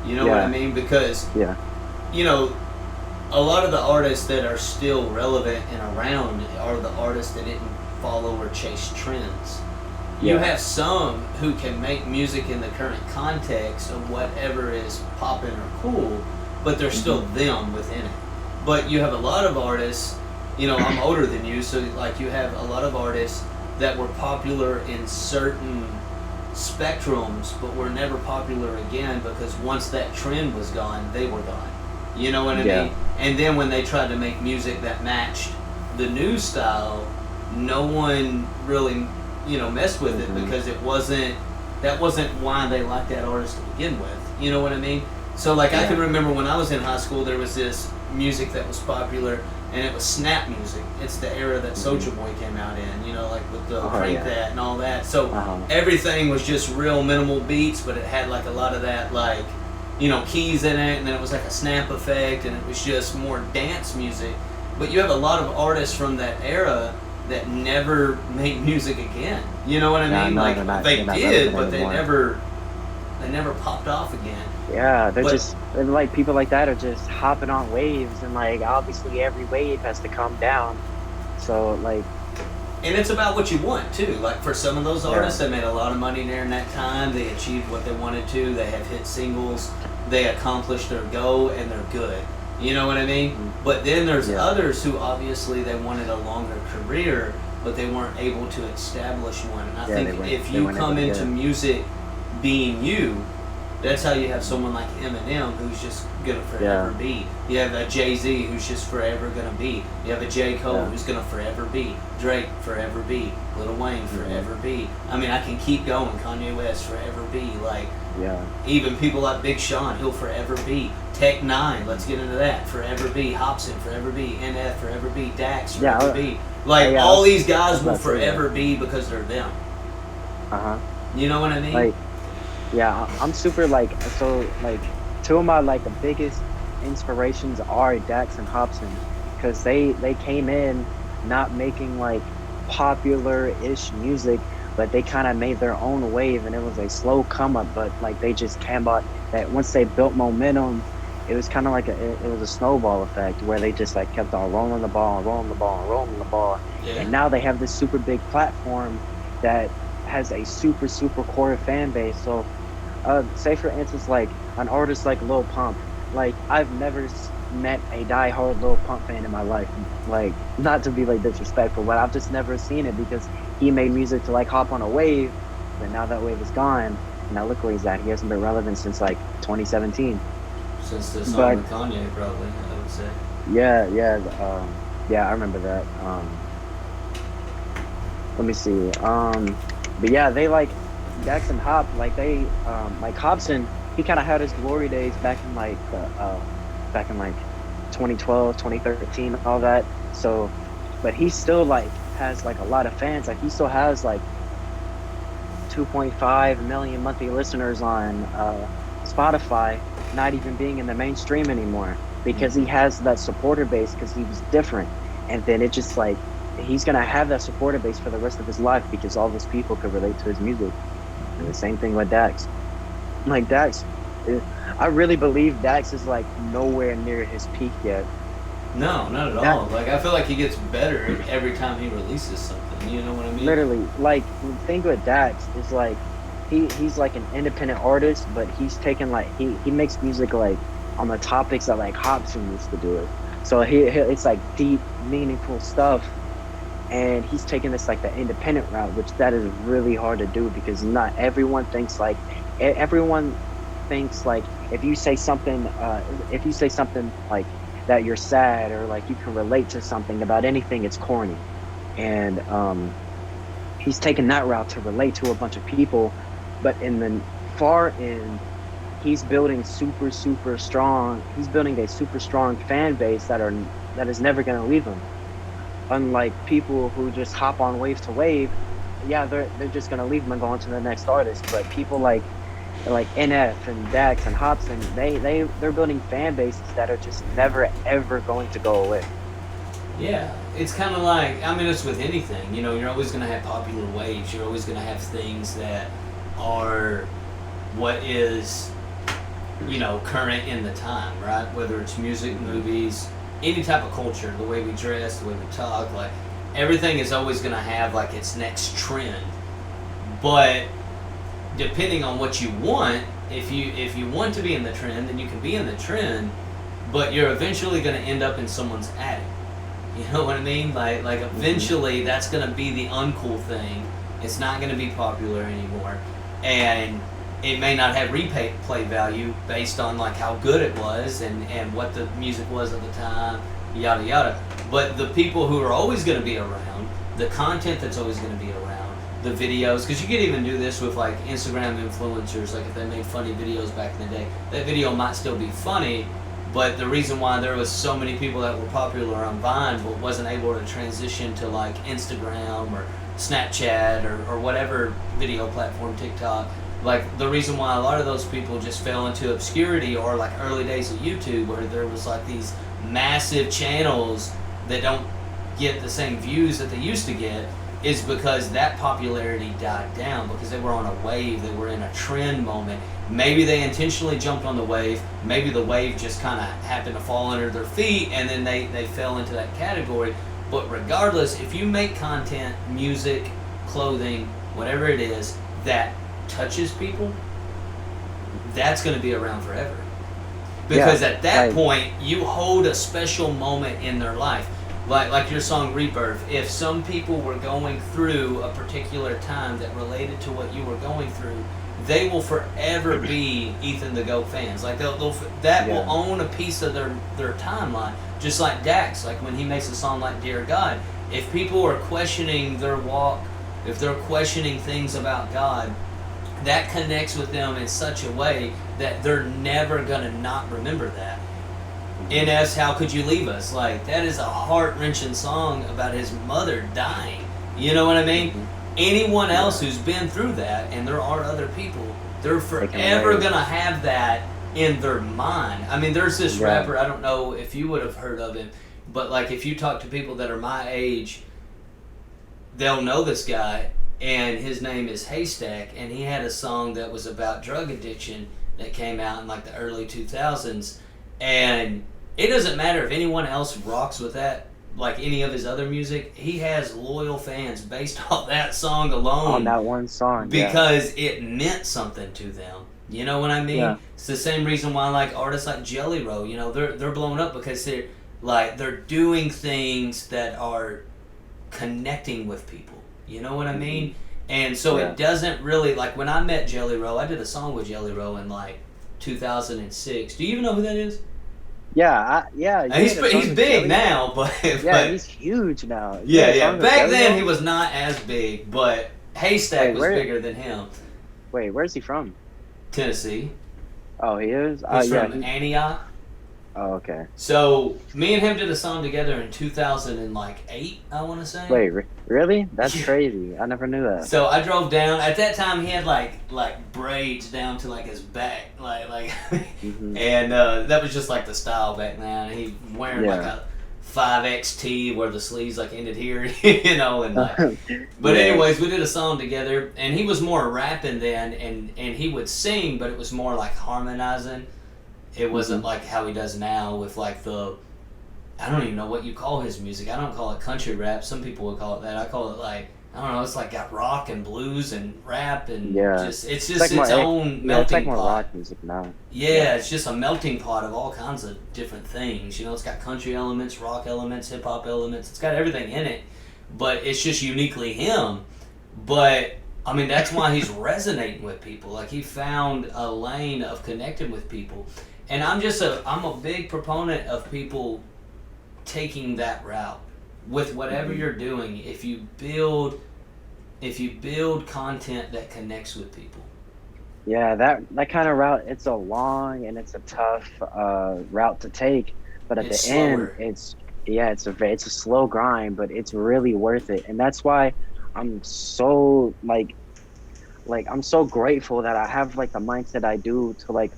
You know what I mean? Because, you know, a lot of the artists that are still relevant and around are the artists that didn't follow or chase trends. You have some who can make music in the current context of whatever is popping or cool, but they're still them within it. But you have a lot of artists, you know, I'm older than you, so like you have a lot of artists that were popular in certain spectrums, but were never popular again, because once that trend was gone, they were gone. You know what I mean? And then when they tried to make music that matched the new style, no one really, you know, messed with it, because that wasn't why they liked that artist to begin with. You know what I mean? So like I can remember when I was in high school, there was this music that was popular, and it was snap music. It's the era that Soulja Boy came out in, you know, like with the Crank That and all that. So everything was just real minimal beats, but it had like a lot of that, like, you know, keys in it, and then it was like a snap effect, and it was just more dance music. But you have a lot of artists from that era that never made music again. You know what I mean? They did, but they never popped off again. Yeah, they're like people like that are just hopping on waves, and like obviously every wave has to come down. So like, and it's about what you want too. Like for some of those artists, they made a lot of money during that time. They achieved what they wanted to. They have hit singles. They accomplished their goal, and they're good. You know what I mean? But then there's others who obviously they wanted a longer career, but they weren't able to establish one. And I think if you come into music being you, that's how you have someone like Eminem, who's just gonna forever be. You have a Jay-Z, who's just forever gonna be. You have a J. Cole, who's gonna forever be. Drake, forever be. Lil Wayne, forever be. I mean, I can keep going. Kanye West, forever be. Like, even people like Big Sean, he'll forever be. Tech Nine, let's get into that. Forever be. Hobson, forever be. NF, forever be. Dax, forever be. Like, all these guys will forever be because they're them. You know what I mean? Like, yeah, I'm super like, so like two of my like the biggest inspirations are Dax and Hobson, because they came in not making like popular-ish music, but they kind of made their own wave, and it was a slow come up, but like they just came out that once they built momentum, it was kind of like it was a snowball effect where they just like kept on rolling the ball and rolling the ball and rolling the ball, and now they have this super big platform that has a super core fan base. So say for instance, like an artist like Lil Pump. Like I've never met a die-hard Lil Pump fan in my life. Like not to be like disrespectful, but I've just never seen it because he made music to like hop on a wave, but now that wave is gone. And now look where he's at. He hasn't been relevant since like 2017. Since the song But with Kanye, probably, I would say. yeah, yeah, yeah, I remember that. Let me see. But yeah, they like Dax and Hop, like Hobson, he kind of had his glory days back in like 2012, 2013, all that. So, but he still like has like a lot of fans. Like he still has like 2.5 million monthly listeners on Spotify, not even being in the mainstream anymore because he has that supporter base because he was different. And then it just like he's gonna have that supporter base for the rest of his life because all those people could relate to his music. And the same thing with Dax. Like Dax, I really believe Dax is like nowhere near his peak yet. No, not at all. Like, I feel like he gets better every time he releases something. You know what I mean? Literally, like the thing with Dax is like he's like an independent artist, but he's taken like he makes music like on the topics that like Hobson used to do it. So it's like deep, meaningful stuff, and he's taking this like the independent route, which that is really hard to do because not everyone thinks like everyone thinks like if you say something like that you're sad or like you can relate to something about anything, it's corny. And he's taken that route to relate to a bunch of people, but in the far end, he's building super strong. He's building a super strong fan base that is never going to leave him. Unlike people who just hop on wave to wave, yeah, they're just going to leave him and go on to the next artist. But people like NF and Dax and Hobson, they're building fan bases that are just never ever going to go away. Yeah, it's kind of like, I mean, it's with anything. You know, you're always going to have popular waves. You're always going to have things that are what is, you know, current in the time, right? Whether it's music, movies, any type of culture, the way we dress, the way we talk, like everything is always going to have like its next trend. But depending on what you want, if you want to be in the trend, then you can be in the trend, but you're eventually going to end up in someone's attic. You know what I mean? Like eventually that's going to be the uncool thing. It's not going to be popular anymore, and it may not have replay value based on like how good it was and what the music was at the time, yada yada. But the people who are always going to be around, the content that's always going to be around, the videos, because you could even do this with like Instagram influencers. Like if they made funny videos back in the day, that video might still be funny, but the reason why there was so many people that were popular on Vine but wasn't able to transition to like Instagram or Snapchat or whatever video platform, TikTok, like the reason why a lot of those people just fell into obscurity, or like early days of YouTube where there was like these massive channels that don't get the same views that they used to get, is because that popularity died down because they were on a wave, they were in a trend moment. Maybe they intentionally jumped on the wave, maybe the wave just kind of happened to fall under their feet and then they fell into that category. But regardless, if you make content, music, clothing, whatever it is, that touches people, that's going to be around forever. Because at that point, you hold a special moment in their life. Like your song Rebirth, if some people were going through a particular time that related to what you were going through, they will forever be Ethan the Goat fans. Like they'll will own a piece of their timeline. Just like Dax, like when he makes a song like Dear God, if people are questioning their walk, if they're questioning things about God, that connects with them in such a way that they're never gonna not remember that. NS, How Could You Leave Us? Like, that is a heart-wrenching song about his mother dying. You know what I mean? Anyone else who's been through that, and there are other people, they're forever going to have that in their mind. I mean, there's this rapper, I don't know if you would have heard of him, but like if you talk to people that are my age, they'll know this guy, and his name is Haystack, and he had a song that was about drug addiction that came out in like the early 2000s. And it doesn't matter if anyone else rocks with that like any of his other music, he has loyal fans based off that song alone. On that one song, because it meant something to them. You know what I mean? Yeah. It's the same reason why like artists like Jelly Roll, you know, they're blowing up because they're doing things that are connecting with people. You know what I mean? And so it doesn't really, like when I met Jelly Roll, I did a song with Jelly Roll in like 2006. Do you even know who that is? Yeah. He's big now, but he's huge now. Yeah. Back then he was not as big, but Haystack was bigger than him. Wait, where's he from? Tennessee. Oh, he is? He's from Antioch. Oh, okay. So me and him did a song together in 2008, I want to say. Wait, really? That's crazy. I never knew that. So I drove down. At that time, he had like braids down to like his back, and that was just like the style back then. He wearing like a 5X tee where the sleeves like ended here, you know, and like. But anyways, we did a song together, and he was more rapping then, and he would sing, but it was more like harmonizing. It wasn't like how he does now with like I don't even know what you call his music. I don't call it country rap. Some people would call it that. I call it like, I don't know, it's like got rock and blues and rap and it's just its own melting pot. It's like more rock music now. Yeah, it's just a melting pot of all kinds of different things. You know, it's got country elements, rock elements, hip hop elements. It's got everything in it, but it's just uniquely him. But I mean, that's why he's resonating with people. Like he found a lane of connecting with people. And I'm a big proponent of people taking that route with whatever you're doing. If you build content that connects with people. Yeah, that kind of route, it's a long and it's a tough route to take, but at the end, it's a slow grind, but it's really worth it. And that's why I'm so I'm so grateful that I have like the mindset I do to like.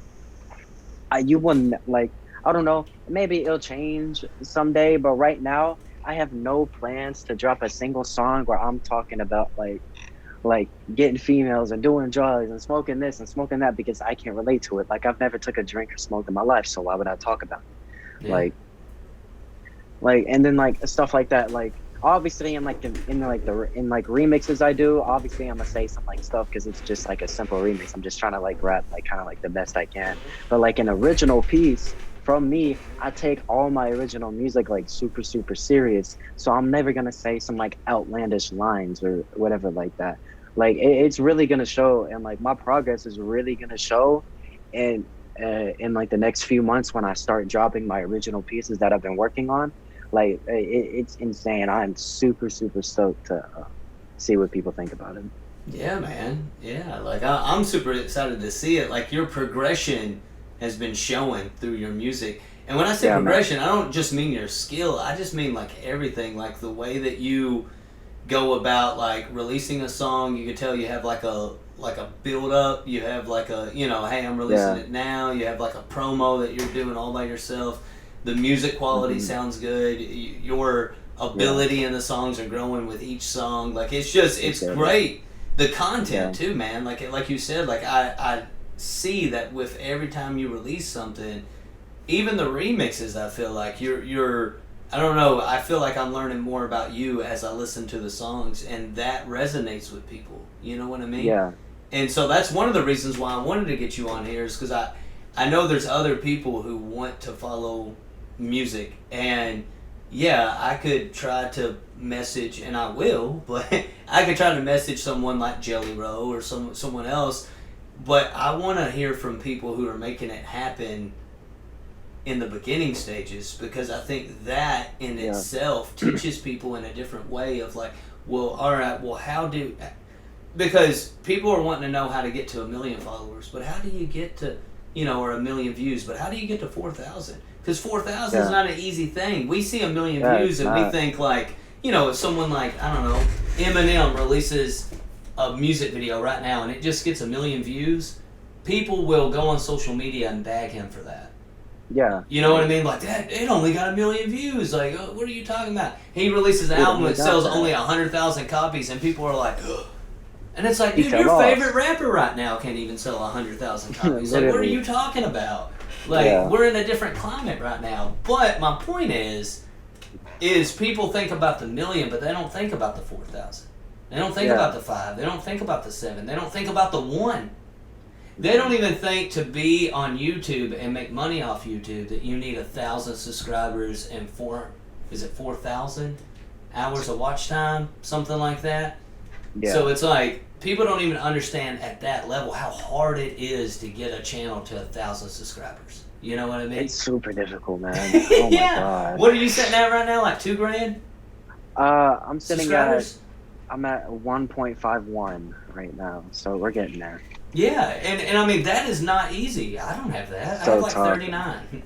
You wouldn't like, I don't know, maybe it'll change someday, but right now I have no plans to drop a single song where I'm talking about like getting females and doing drugs and smoking this and smoking that, because I can't relate to it. Like I've never took a drink or smoked in my life, so why would I talk about it? Yeah. Like and then like stuff like that, like obviously in remixes I do, obviously I'm gonna say some like stuff because it's just like a simple remix. I'm just trying to like rap like kind of like the best I can. But like an original piece from me, I take all my original music like super super serious. So I'm never gonna say some like outlandish lines or whatever like that. Like it's really gonna show, and like my progress is really gonna show in like the next few months when I start dropping my original pieces that I've been working on. Like it's insane. I'm super super stoked to see what people think about it. Yeah, man. Yeah, like I'm super excited to see it. Like your progression has been showing through your music. And when I say progression, man, I don't just mean your skill. I just mean like everything. Like the way that you go about like releasing a song. You can tell you have like a build up. You have like a, you know, hey, I'm releasing it now. You have like a promo that you're doing all by yourself. The music quality sounds good. Your ability in the songs are growing with each song. Like it's great. The content too, man. Like you said, like I see that with every time you release something, even the remixes. I feel like you're. I don't know. I feel like I'm learning more about you as I listen to the songs, and that resonates with people. You know what I mean? Yeah. And so that's one of the reasons why I wanted to get you on here, is because I know there's other people who want to follow music, and I could try to message, and I will, but I could try to message someone like Jelly Roll or someone else, but I want to hear from people who are making it happen in the beginning stages, because I think that in itself teaches people in a different way of like, well, all right, well, because people are wanting to know how to get to 1 million followers, but how do you get to, or 1 million views, but how do you get to 4,000? Because 4,000 is not an easy thing. We see 1 million views and we think like, if someone like, I don't know, Eminem releases a music video right now and it just gets 1 million views, people will go on social media and bag him for that. Yeah. You know what I mean? Like, that, it only got 1 million views. Like, what are you talking about? He releases an album that sells only 100,000 copies and people are like, ugh. And it's like, dude, your favorite rapper right now can't even sell 100,000 copies. Like, what are you talking about? Like, we're in a different climate right now. But my point is, is people think about the million, but they don't think about the 4,000. They don't think Yeah. about the 5. They don't think about the 7. They don't think about the 1. They don't even think to be on YouTube and make money off YouTube that you need 1,000 subscribers and 4,000 hours of watch time, something like that. Yeah. So it's like people don't even understand at that level how hard it is to get a channel to 1,000 subscribers. You know what I mean? It's super difficult, man. Oh yeah. my god. What are you sitting at right now? Like $2,000? I'm sitting at Subscribers? I'm at 1.51 right now, so we're getting there. Yeah, and I mean that is not easy. I don't have that. I So have like tough. 39.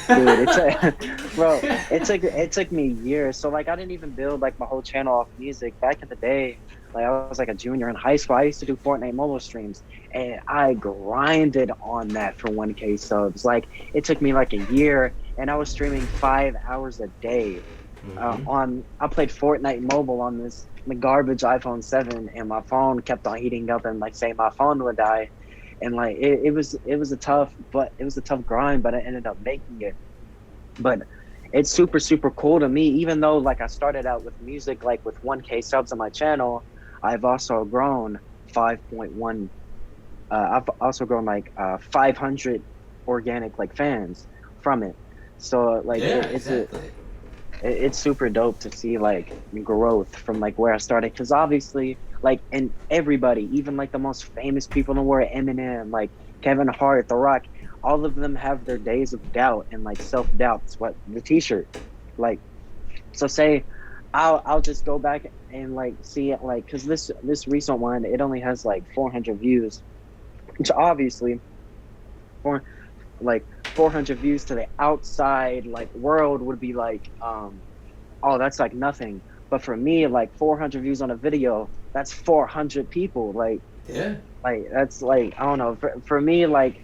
Dude, bro, it took me years. So like I didn't even build like my whole channel off music. Back in the day, like I was like a junior in high school. I used to do Fortnite mobile streams, and I grinded on that for 1K subs. Like it took me like a year, and I was streaming 5 hours a day. I played Fortnite mobile on this garbage iPhone 7, and my phone kept on heating up, and like saying my phone would die, and like it was a tough grind, but I ended up making it. But it's super cool to me, even though like I started out with music like with 1K subs on my channel. I've also grown 5.1. I've also grown like 500 organic like fans from it. So like Yeah, it's exactly. it's super dope to see like growth from like where I started, because obviously like, and everybody, even like the most famous people in the world, Eminem, like Kevin Hart, The Rock, all of them have their days of doubt and like self-doubt. It's what the t-shirt like. So say I'll just go back and like see it, like because this recent one, it only has like 400 views, which obviously for like 400 views to the outside like world would be like oh, that's like nothing. But for me, like 400 views on a video, that's 400 people. Like Yeah. that's like, I don't know, for me, like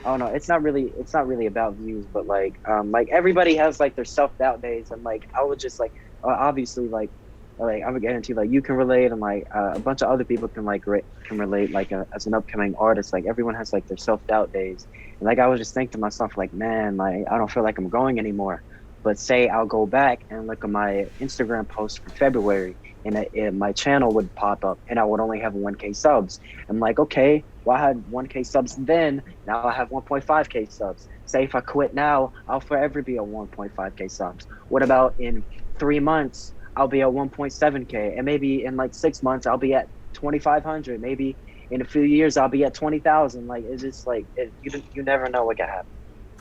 I don't know, it's not really about views, but like everybody has like their self-doubt days, and like I would just like obviously like I would guarantee like you can relate, and like a bunch of other people can like can relate, like as an upcoming artist, like everyone has like their self-doubt days. And like I would just think to myself like, man, like I don't feel like I'm growing anymore. But say I'll go back and look at my Instagram post from February, and my channel would pop up, and I would only have 1K subs. I'm like, okay, well, I had 1K subs then, now I have 1.5K subs. Say if I quit now, I'll forever be at 1.5K subs. What about in 3 months, I'll be at 1.7K, and maybe in like 6 months, I'll be at 2,500. Maybe in a few years, I'll be at 20,000. Like, it's just like, you never know what can happen.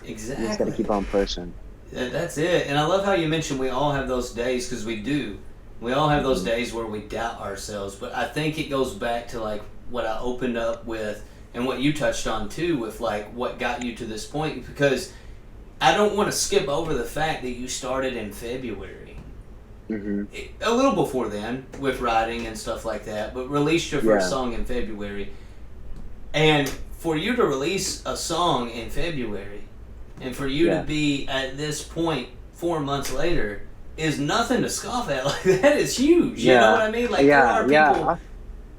Exactly. You just gotta keep on pushing. That's it. And I love how you mentioned we all have those days, because we do. We all have those days where we doubt ourselves. But I think it goes back to like what I opened up with, and what you touched on too, with like what got you to this point. Because I don't want to skip over the fact that you started in February. A little before then with writing and stuff like that, but released your first song in February. And for you to release a song in February, and for you to be at this point 4 months later, is nothing to scoff at. Like, that is huge. You know what I mean? Like, there are people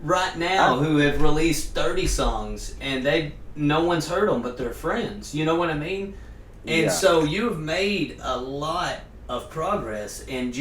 right now who have released 30 songs, and no one's heard them but their friends. You know what I mean? And so you've made a lot of progress, and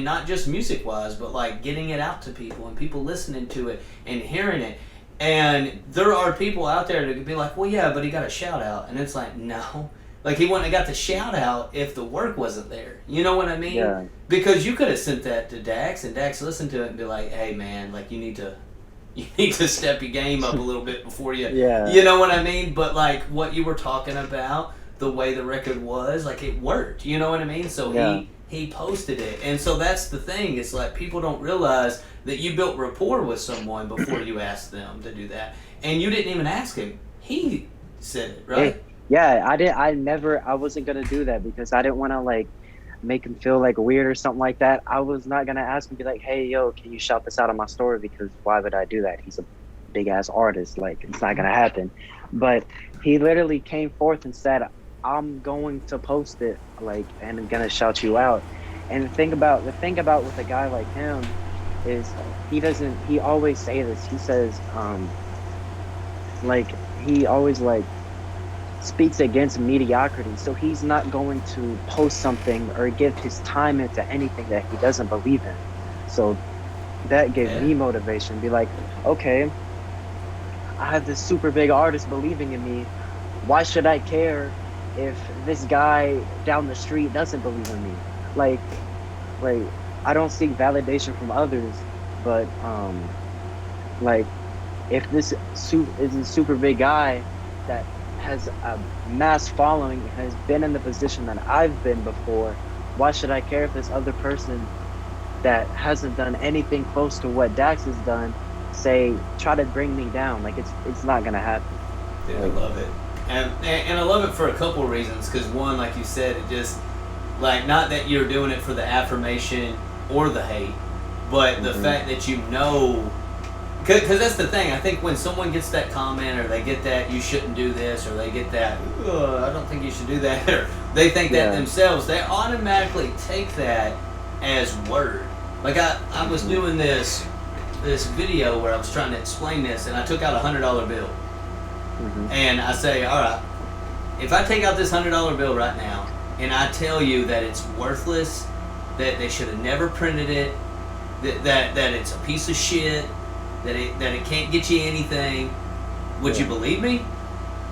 not just music wise, but like getting it out to people and people listening to it and hearing it. And there are people out there that could be like, well, yeah, but he got a shout out. And it's like, no. Like, he wouldn't have got the shout out if the work wasn't there. You know what I mean? Yeah. Because you could have sent that to Dax, and Dax listened to it and be like, hey, man, like, you need to step your game up a little bit before you, you know what I mean? But, like, what you were talking about, the way the record was, like, it worked. You know what I mean? So he posted it. And so that's the thing. It's like, people don't realize that you built rapport with someone before you asked them to do that. And you didn't even ask him. He said it, right? Yeah, I wasn't gonna do that, because I didn't want to like make him feel like weird or something like that. I was not gonna ask him, be like, hey, yo, can you shout this out on my story? Because why would I do that? He's a big ass artist. Like, it's not gonna happen. But he literally came forth and said, I'm going to post it, like, and I'm gonna shout you out. And the thing about with a guy like him is he always say this. He says, like, he always like, speaks against mediocrity. So he's not going to post something or give his time into anything that he doesn't believe in. So that gave Yeah. me motivation. Be like, okay, I have this super big artist believing in me. Why should I care if this guy down the street doesn't believe in me? Like, like I don't seek validation from others, but like if is a super big guy that has a mass following, has been in the position that I've been before, why should I care if this other person that hasn't done anything close to what Dax has done, say try to bring me down? Like it's not gonna happen. Dude, I Like, love it. And I love it for a couple reasons. Because one, like you said, it just, like, not that you're doing it for the affirmation or the hate, but the fact that you know, because that's the thing. I think when someone gets that comment, or they get that you shouldn't do this, or they get that I don't think you should do that, or they think that themselves, they automatically take that as word. Like I was doing this video where I was trying to explain this, and I took out $100 bill, and I say, all right, if I take out this $100 bill right now, and I tell you that it's worthless, that they should have never printed it, that it's a piece of shit, that it can't get you anything, would you believe me?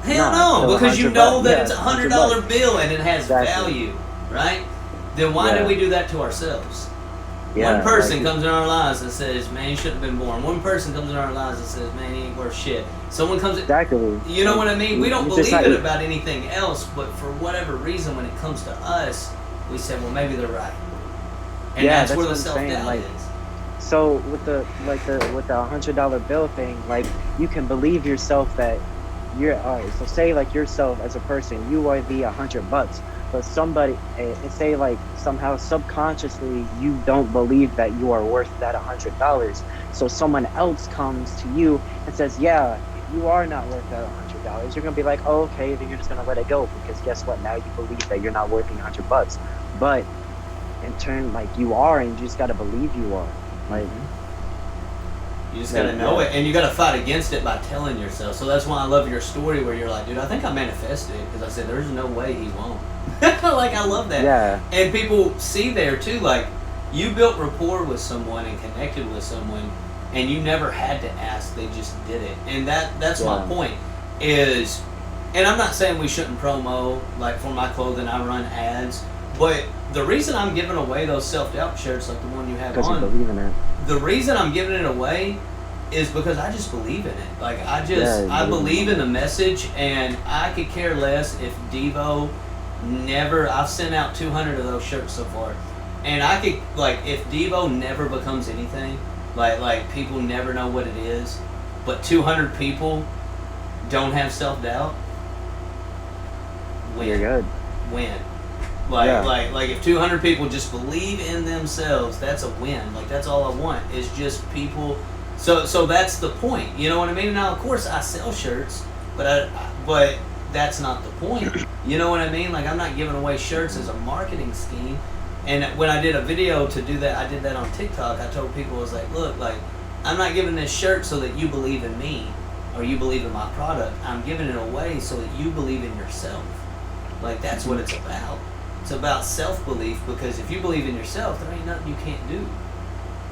Hell no, because you know that it's a $100 bill and it has value, right? Then why did we do that to ourselves? One person comes in our lives and says, man, you shouldn't have been born. One person comes in our lives and says, man, he ain't worth shit. Someone comes in, you know what I mean? We don't believe it about anything else, but for whatever reason, when it comes to us, we say, well, maybe they're right. And that's where the self-doubt is. So with the $100 bill thing, like, you can believe yourself that you're alright. So say like yourself as a person, you are the $100, but somebody, say like somehow subconsciously you don't believe that you are worth that $100. So someone else comes to you and says, yeah, you are not worth that $100. You're gonna be like, oh, okay, then you're just gonna let it go, because guess what? Now you believe that you're not worth the $100, but in turn, like, you are, and you just gotta believe you are. Like, you just gotta know it, and you gotta fight against it by telling yourself. So that's why I love your story where you're like, dude, I think I manifested it, because I said there's no way he won't. Like, I love that. Yeah. And people see there too, like, you built rapport with someone and connected with someone, and you never had to ask; they just did it. And that's my point. Is, and I'm not saying we shouldn't promo, like, for my clothing. I run ads, but the reason I'm giving away those self-doubt shirts, like the one you have on, because you believe in it. The reason I'm giving it away is because I just believe in it. Like, I believe in the message, and I could care less if Devo never, I've sent out 200 of those shirts so far, and I could, like, if Devo never becomes anything, like people never know what it is, but 200 people don't have self-doubt, win. You're good. Win. Like if 200 people just believe in themselves, that's a win. Like, that's all I want, is just people. So that's the point. You know what I mean? Now, of course, I sell shirts, but that's not the point. You know what I mean? Like, I'm not giving away shirts as a marketing scheme. And when I did a video to do that, I did that on TikTok. I told people, I was like, look, like, I'm not giving this shirt so that you believe in me or you believe in my product. I'm giving it away so that you believe in yourself. Like, that's what it's about. It's about self-belief, because if you believe in yourself, there ain't nothing you can't do.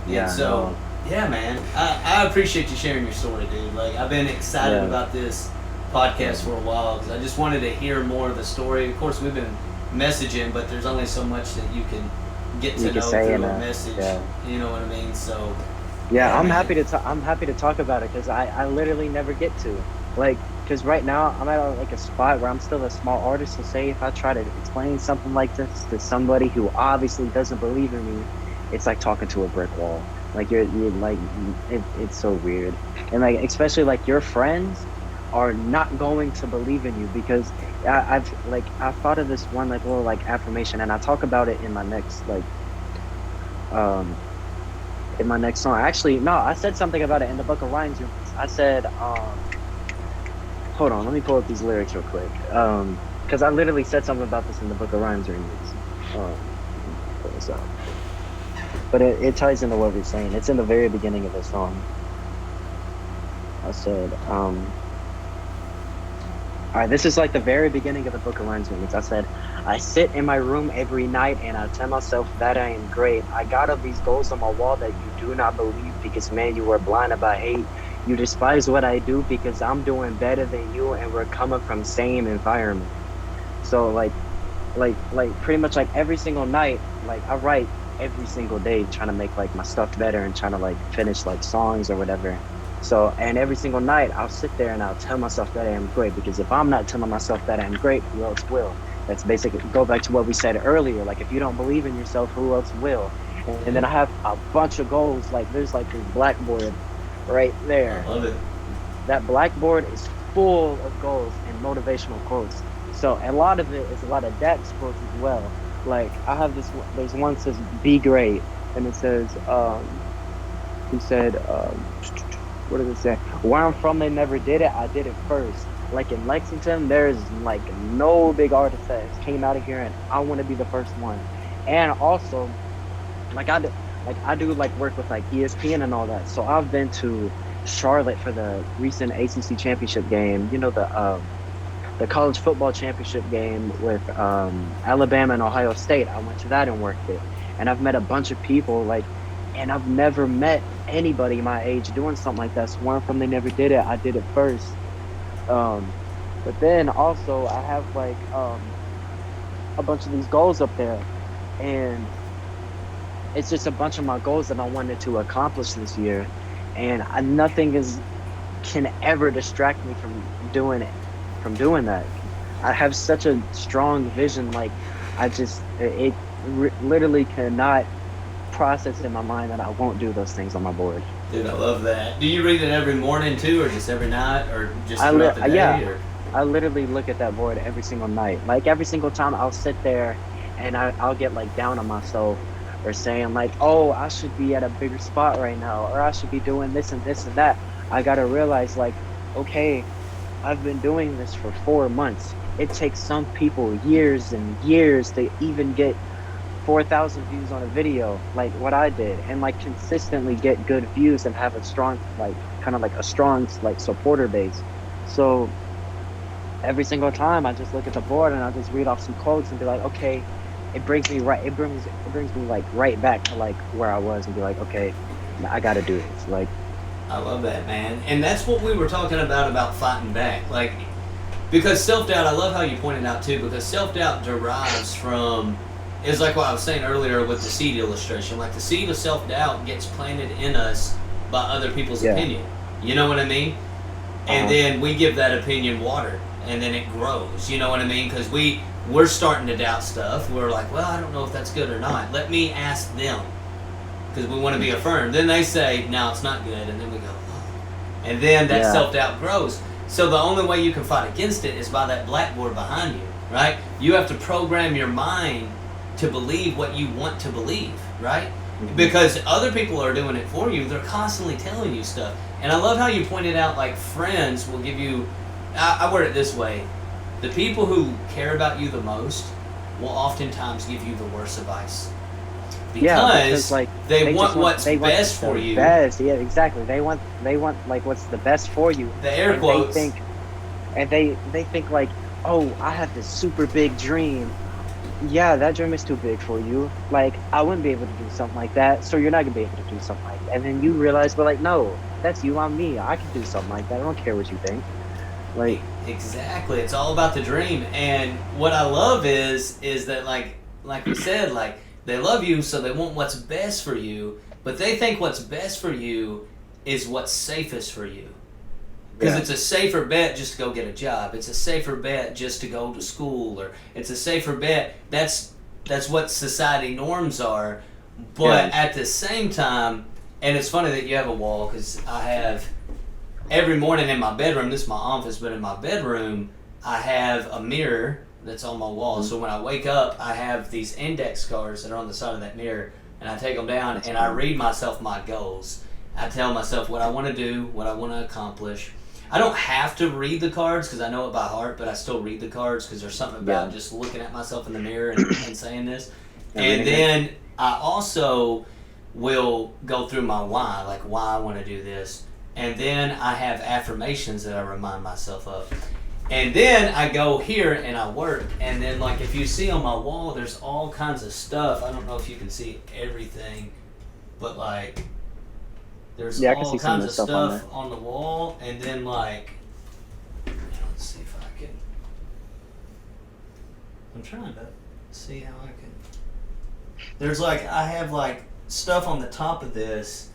Yeah. And so, yeah, man, I appreciate you sharing your story, dude. Like, I've been excited about this podcast for a while, because I just wanted to hear more of the story. Of course, we've been messaging, but there's only so much that you can get to know through a message. Yeah. You know what I mean? So, yeah, I'm happy to talk about it, because I literally never get to, like, because right now I'm at like a spot where I'm still a small artist. So say if I try to explain something like this to somebody who obviously doesn't believe in me, it's like talking to a brick wall. Like, you're like, it's so weird. And like, especially like your friends are not going to believe in you, because I've thought of this one like little like affirmation, and I talk about it in my next song. Actually, no, I said something about it in the Book of Rhymes. I said, hold on, let me pull up these lyrics real quick. Because I literally said something about this in the Book of Rhymes remix. Pull this up. But it ties into what we're saying. It's in the very beginning of the song. I said, All right, this is like the very beginning of the Book of Lenses. I said, I sit in my room every night and I tell myself that I am great. I got all these goals on my wall that you do not believe because, man, you are blinded by hate. You despise what I do because I'm doing better than you and we're coming from same environment. So, pretty much like every single night, like I write every single day trying to make like my stuff better and trying to like finish like songs or whatever. So, and every single night I'll sit there and I'll tell myself that I am great, because if I'm not telling myself that I'm great, who else will? That's basically go back to what we said earlier. Like, if you don't believe in yourself, who else will? And then I have a bunch of goals. Like, there's like this blackboard right there. I love it. That blackboard is full of goals and motivational quotes. So a lot of it is a lot of Dax quotes as well. Like, I have this, there's one that says, be great. And it says, he said, what does it say? Where I'm from, they never did it. I did it first. Like in Lexington, there's like no big artist that came out of here, and I want to be the first one. And also, like I do like work with like ESPN and all that. So I've been to Charlotte for the recent ACC championship game. You know, the college football championship game with Alabama and Ohio State. I went to that and worked it, and I've met a bunch of people like. And I've never met anybody my age doing something like that. So where I'm from, they never did it. I did it first. But then also I have like a bunch of these goals up there, and it's just a bunch of my goals that I wanted to accomplish this year, and nothing can ever distract me from doing it, that. I have such a strong vision. Like, it literally cannot process in my mind that I won't do those things on my board. Dude, I love that. Do you read it every morning too, or just every night, or just throughout the day? Yeah, or? I literally look at that board every single night. Like, every single time I'll sit there and I'll get like down on myself, or saying like, oh, I should be at a bigger spot right now, or I should be doing this and this and that. I gotta realize, like, okay, I've been doing this for 4 months. It takes some people years and years to even get 4,000 views on a video like what I did, and like consistently get good views and have a strong, like, kind of like a strong like supporter base. So every single time I just look at the board and I just read off some quotes and be like, okay, it brings me like right back to like where I was, and be like, okay, I gotta do this. Like, I love that, man. And that's what we were talking about fighting back. Like, because self-doubt, I love how you pointed out too, because self-doubt derives from, it's like what I was saying earlier with the seed illustration. Like, the seed of self-doubt gets planted in us by other people's opinion. You know what I mean? And then we give that opinion water, and then it grows. You know what I mean? Because we're starting to doubt stuff. We're like, well, I don't know if that's good or not. Let me ask them, because we want to be affirmed. Then they say, no, it's not good. And then we go, oh. And then that self-doubt grows. So the only way you can fight against it is by that blackboard behind you, right? You have to program your mind to believe what you want to believe, right? Mm-hmm. Because other people are doing it for you. They're constantly telling you stuff. And I love how you pointed out, like, friends will give you, I word it this way, the people who care about you the most will oftentimes give you the worst advice. Because like, they want what's best for you. Best. Yeah, exactly. They want like what's the best for you. The air quotes. They think like, oh, I have this super big dream. Yeah, that dream is too big for you. Like, I wouldn't be able to do something like that, so you're not gonna be able to do something like that. And then you realize, but like, no, that's you, I'm me. I can do something like that. I don't care what you think. Like, exactly. It's all about the dream. And what I love is that like we said, like, they love you, so they want what's best for you, but they think what's best for you is what's safest for you. Because it's a safer bet just to go get a job. It's a safer bet just to go to school, or it's a safer bet. That's what society norms are. But at the same time, and it's funny that you have a wall, because I have, every morning in my bedroom, this is my office, but in my bedroom, I have a mirror that's on my wall. So when I wake up, I have these index cards that are on the side of that mirror, and I take them down and I read myself my goals. I tell myself what I want to do, what I want to accomplish. I don't have to read the cards because I know it by heart, but I still read the cards because there's something about just looking at myself in the mirror and saying this. And then I also will go through my why, like why I want to do this. And then I have affirmations that I remind myself of. And then I go here and I work. And then, like, if you see on my wall, there's all kinds of stuff. I don't know if you can see everything, but, like, there's Yeah, I can all see some kinds of of the stuff on stuff on the wall. And then, like, let's see if I can. I'm trying to see how I can. There's, like, I have, like, stuff on the top of this.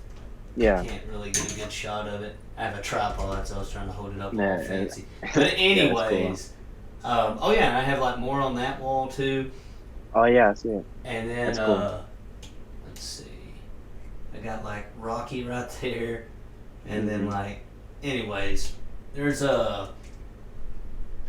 Yeah. I can't really get a good shot of it. I have a tripod, so I was trying to hold it up all Yeah, fancy. yeah. But Yeah, anyways, oh yeah, and I have like more on that wall too. Oh yeah, I see it. And then That's cool. let's see, I got like Rocky right there, and then like, anyways, there's a.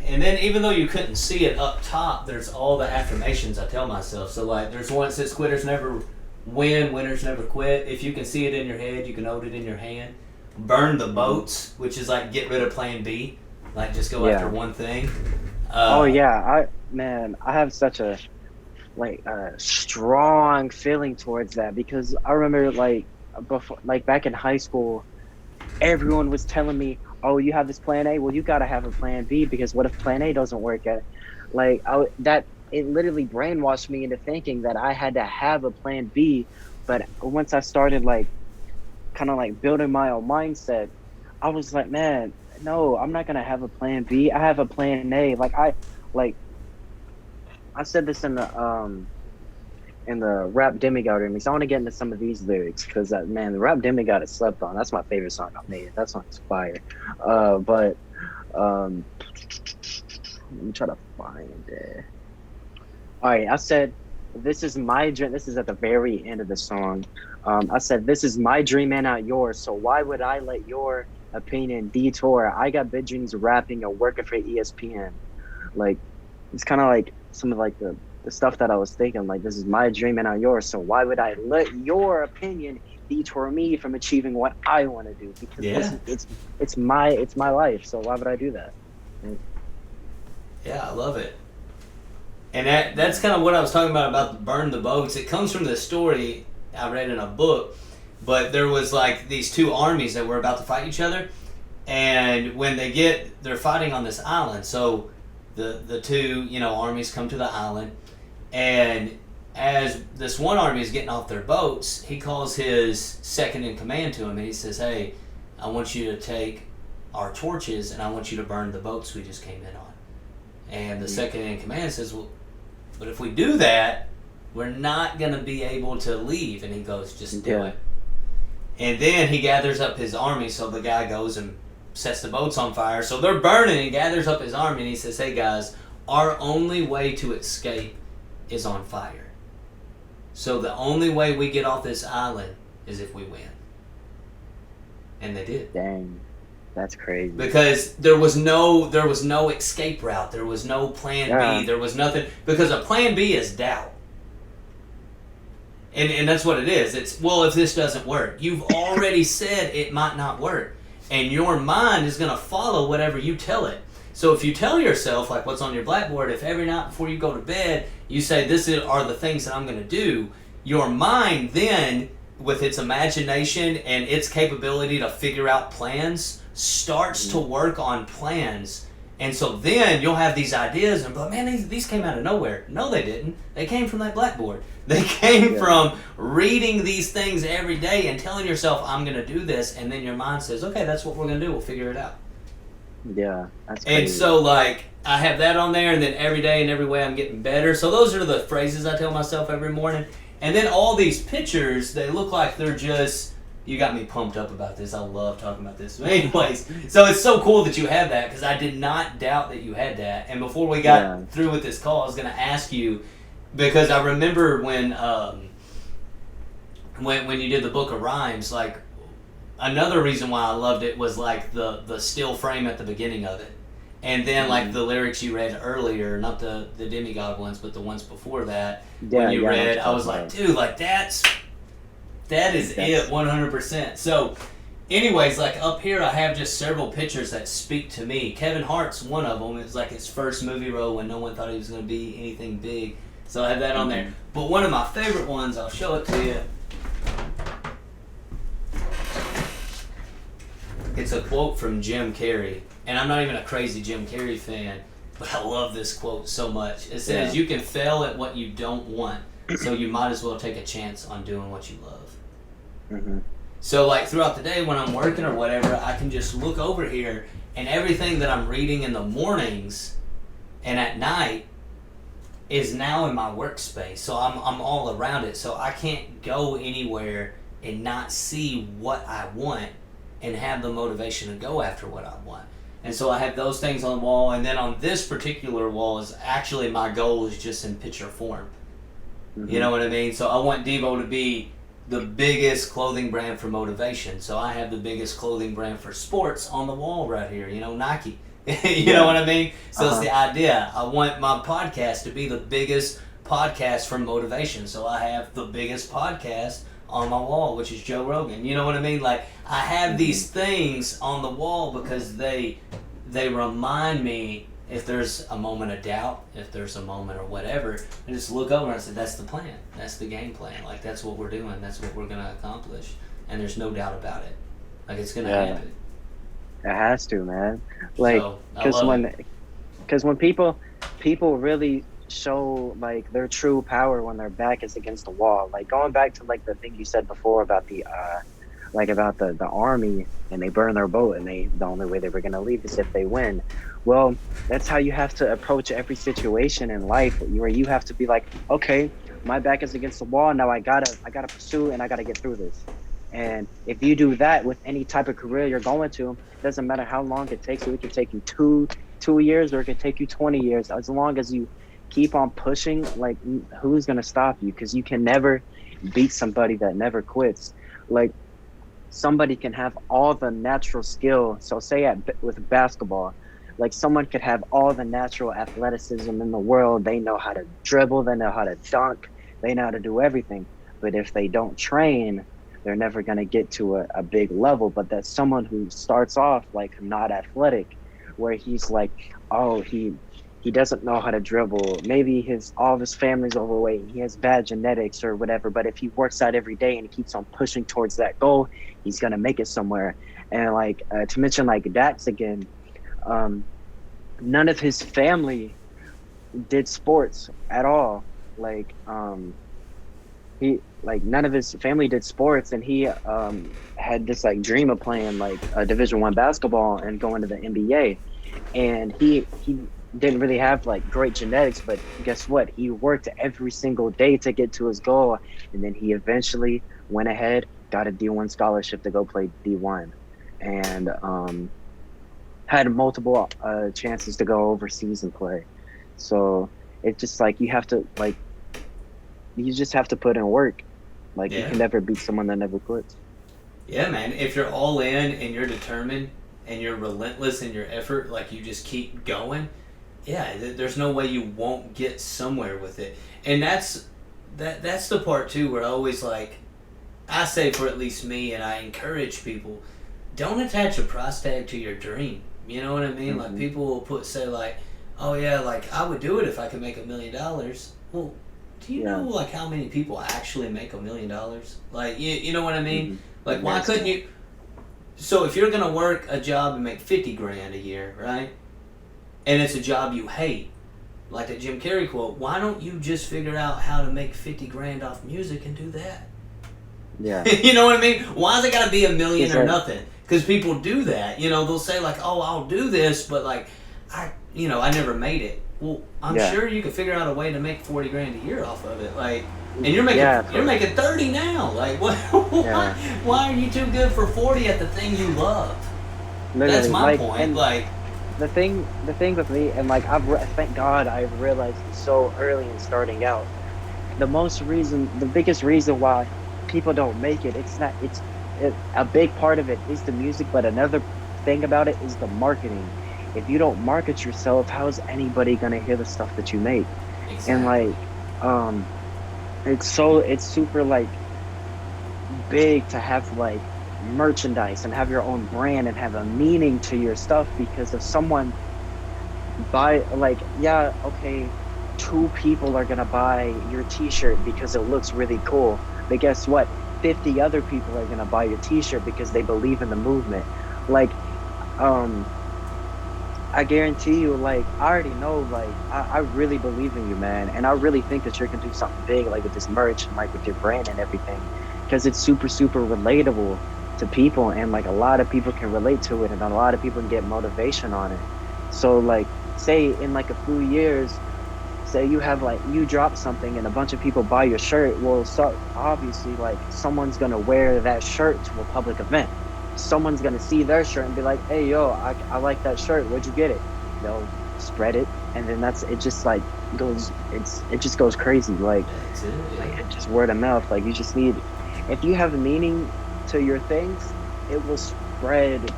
And then even though you couldn't see it up top, there's all the affirmations I tell myself. So like, there's one that says quitters never win, winners never quit. If you can see it in your head, you can hold it in your hand. Burn the boats, which is like get rid of plan B. Like just go after one thing. Oh yeah, I have such a strong feeling towards that, because I remember like before, like back in high school, everyone was telling me, "Oh, you have this plan A. Well, you gotta have a plan B, because what if plan A doesn't work out?" It literally brainwashed me into thinking that I had to have a plan B. But once I started like kind of like building my own mindset, I was like, man, no, I'm not gonna have a plan B. I have a plan A. I said this in the rap demigod remix. I want to get into some of these lyrics because man, the rap demigod is slept on. That's my favorite song I made. That song's fire. But let me try to find it. All right, I said, this is my dream. This is at the very end of the song. I said, this is my dream and not yours. So why would I let your opinion detour? I got big dreams of rapping or working for ESPN. Like, it's kind of like some of like the stuff that I was thinking. Like, this is my dream and not yours. So why would I let your opinion detour me from achieving what I want to do? Because it's my life. So why would I do that? Yeah, I love it. And that's kind of what I was talking about burn the boats. It comes from this story I read in a book, but there was like these two armies that were about to fight each other, and when they're fighting on this island. So the two, armies come to the island, and as this one army is getting off their boats, he calls his second in command to him, and he says, "Hey, I want you to take our torches, and I want you to burn the boats we just came in on." And the second in command says, "Well, but if we do that, we're not going to be able to leave." And he goes, "Just do it." And then he gathers up his army, so the guy goes and sets the boats on fire. So they're burning, and gathers up his army, and he says, "Hey guys, our only way to escape is on fire. So the only way we get off this island is if we win." And they did. Dang. That's crazy. Because there was no escape route. There was no plan B. There was nothing. Because a plan B is doubt. And that's what it is. It's, well, if this doesn't work, you've already said it might not work. And your mind is going to follow whatever you tell it. So if you tell yourself, like what's on your blackboard, if every night before you go to bed, you say, are the things that I'm going to do, your mind then, with its imagination and its capability to figure out plans, starts to work on plans. And so then you'll have these ideas and, but man, these came out of nowhere. No, they didn't. They came from that blackboard. They came from reading these things every day and telling yourself, I'm going to do this. And then your mind says, okay, that's what we're going to do. We'll figure it out. Yeah, that's crazy. And so, like, I have that on there, and then every day and every way I'm getting better. So those are the phrases I tell myself every morning. And then all these pictures, they look like they're just... You got me pumped up about this. I love talking about this. Anyways, so it's so cool that you have that, because I did not doubt that you had that. And before we got through with this call, I was going to ask you, because I remember when you did the Book of Rhymes, like, another reason why I loved it was like the still frame at the beginning of it. And then like the lyrics you read earlier, not the demigod ones, but the ones before that, when you read, I was like, dude, like that is it 100%. So anyways, like up here I have just several pictures that speak to me. Kevin Hart's one of them. It's like his first movie role when no one thought he was going to be anything big. So I have that on there. But one of my favorite ones, I'll show it to you. It's a quote from Jim Carrey. and I'm not even a crazy Jim Carrey fan, but I love this quote so much. It says, Yeah. "You can fail at what you don't want, so you might as well take a chance on doing what you love." Mm-hmm. So, like, throughout the day when I'm working or whatever, I can just look over here, and everything that I'm reading in the mornings and at night is now in my workspace. So I'm all around it. So I can't go anywhere and not see what I want and have the motivation to go after what I want. And so I have those things on the wall, and then on this particular wall is actually my goal is just in picture form. Mm-hmm. You know what I mean? So I want Devo to be the biggest clothing brand for motivation. So I have the biggest clothing brand for sports on the wall right here, Nike. You know what I mean? So it's the idea. I want my podcast to be the biggest podcast for motivation. So I have the biggest podcast on my wall, which is Joe Rogan. You know what I mean? Like, I have these things on the wall because they remind me if there's a moment of doubt, if there's a moment or whatever, I just look over and I say, that's the plan. That's the game plan. Like, that's what we're doing. That's what we're going to accomplish. And there's no doubt about it. Like, it's going to happen. It has to, man. Like, So, because when people really show like their true power when their back is against the wall. Like, going back to like the thing you said before about the the army, and they burn their boat, and the only way they were gonna leave is if they win. Well, that's how you have to approach every situation in life, where you have to be like, okay, my back is against the wall. Now I gotta pursue, and I gotta get through this. And if you do that with any type of career you're going to, it doesn't matter how long it takes you. It could take you two years, or it could take you 20 years. As long as you keep on pushing, like, who's going to stop you? Because you can never beat somebody that never quits. Like, somebody can have all the natural skill. So say with basketball, like, someone could have all the natural athleticism in the world. They know how to dribble. They know how to dunk. They know how to do everything. But if they don't train, they're never going to get to a big level. But that's someone who starts off like not athletic, where he's like, oh, he doesn't know how to dribble. Maybe all of his family's overweight. He has bad genetics or whatever. But if he works out every day and he keeps on pushing towards that goal, he's going to make it somewhere. And like, to mention like Dax again, none of his family did sports at all. Like, none of his family did sports, and he had this like dream of playing like Division I basketball and going to the NBA. And he didn't really have like great genetics, but guess what? He worked every single day to get to his goal, and then he eventually went ahead, got a D1 scholarship to go play D1, and had multiple chances to go overseas and play. So it's just like you just have to put in work. Like, you can never beat someone that never quits. Yeah, man. If you're all in and you're determined and you're relentless in your effort, like, you just keep going, there's no way you won't get somewhere with it. And that's the part too where I always, like, I say, for at least me, and I encourage people, don't attach a price tag to your dream. You know what I mean? Mm-hmm. Like, people will say like, oh yeah, like, I would do it if I could make $1 million. Well, do you know like how many people actually make $1 million? Like, you know what I mean? Mm-hmm. Like, why couldn't you? So if you're gonna work a job and make $50,000 a year, right? And it's a job you hate, like that Jim Carrey quote, why don't you just figure out how to make $50,000 off music and do that? Yeah. You know what I mean? Why has it got to be $1 million or nothing? Because people do that. You know, they'll say like, "Oh, I'll do this," but like, I never made it. Well, I'm sure you could figure out a way to make $40,000 a year off of it. Like, and you're making 30 now. Like, what? Why are you too good for 40 at the thing you love? Literally, that's my point. And like, the thing with me, and like, thank God I've realized so early in starting out. The biggest reason why people don't make it, a big part of it is the music, but another thing about it is the marketing. If you don't market yourself, how is anybody gonna hear the stuff that you make? Exactly. And like, it's super like big to have like merchandise and have your own brand and have a meaning to your stuff, because if someone two people are gonna buy your t-shirt because it looks really cool, but guess what? 50 other people are gonna buy your t-shirt because they believe in the movement. Like, I guarantee you, like, I already know, like, I really believe in you, man. And I really think that you're gonna do something big, like with this merch and like with your brand and everything. Because it's super, super relatable to people, and like a lot of people can relate to it, and a lot of people can get motivation on it. So like, say in like a few years, say you have like you drop something and a bunch of people buy your shirt, well, so obviously like someone's gonna wear that shirt to a public event. Someone's gonna see their shirt and be like, hey yo, I like that shirt, where'd you get it? They'll spread it, and then that's it. Just like goes, it just goes crazy, That's it. like Yeah. it just word of mouth. Like you just need, if you have a meaning to your things, it will spread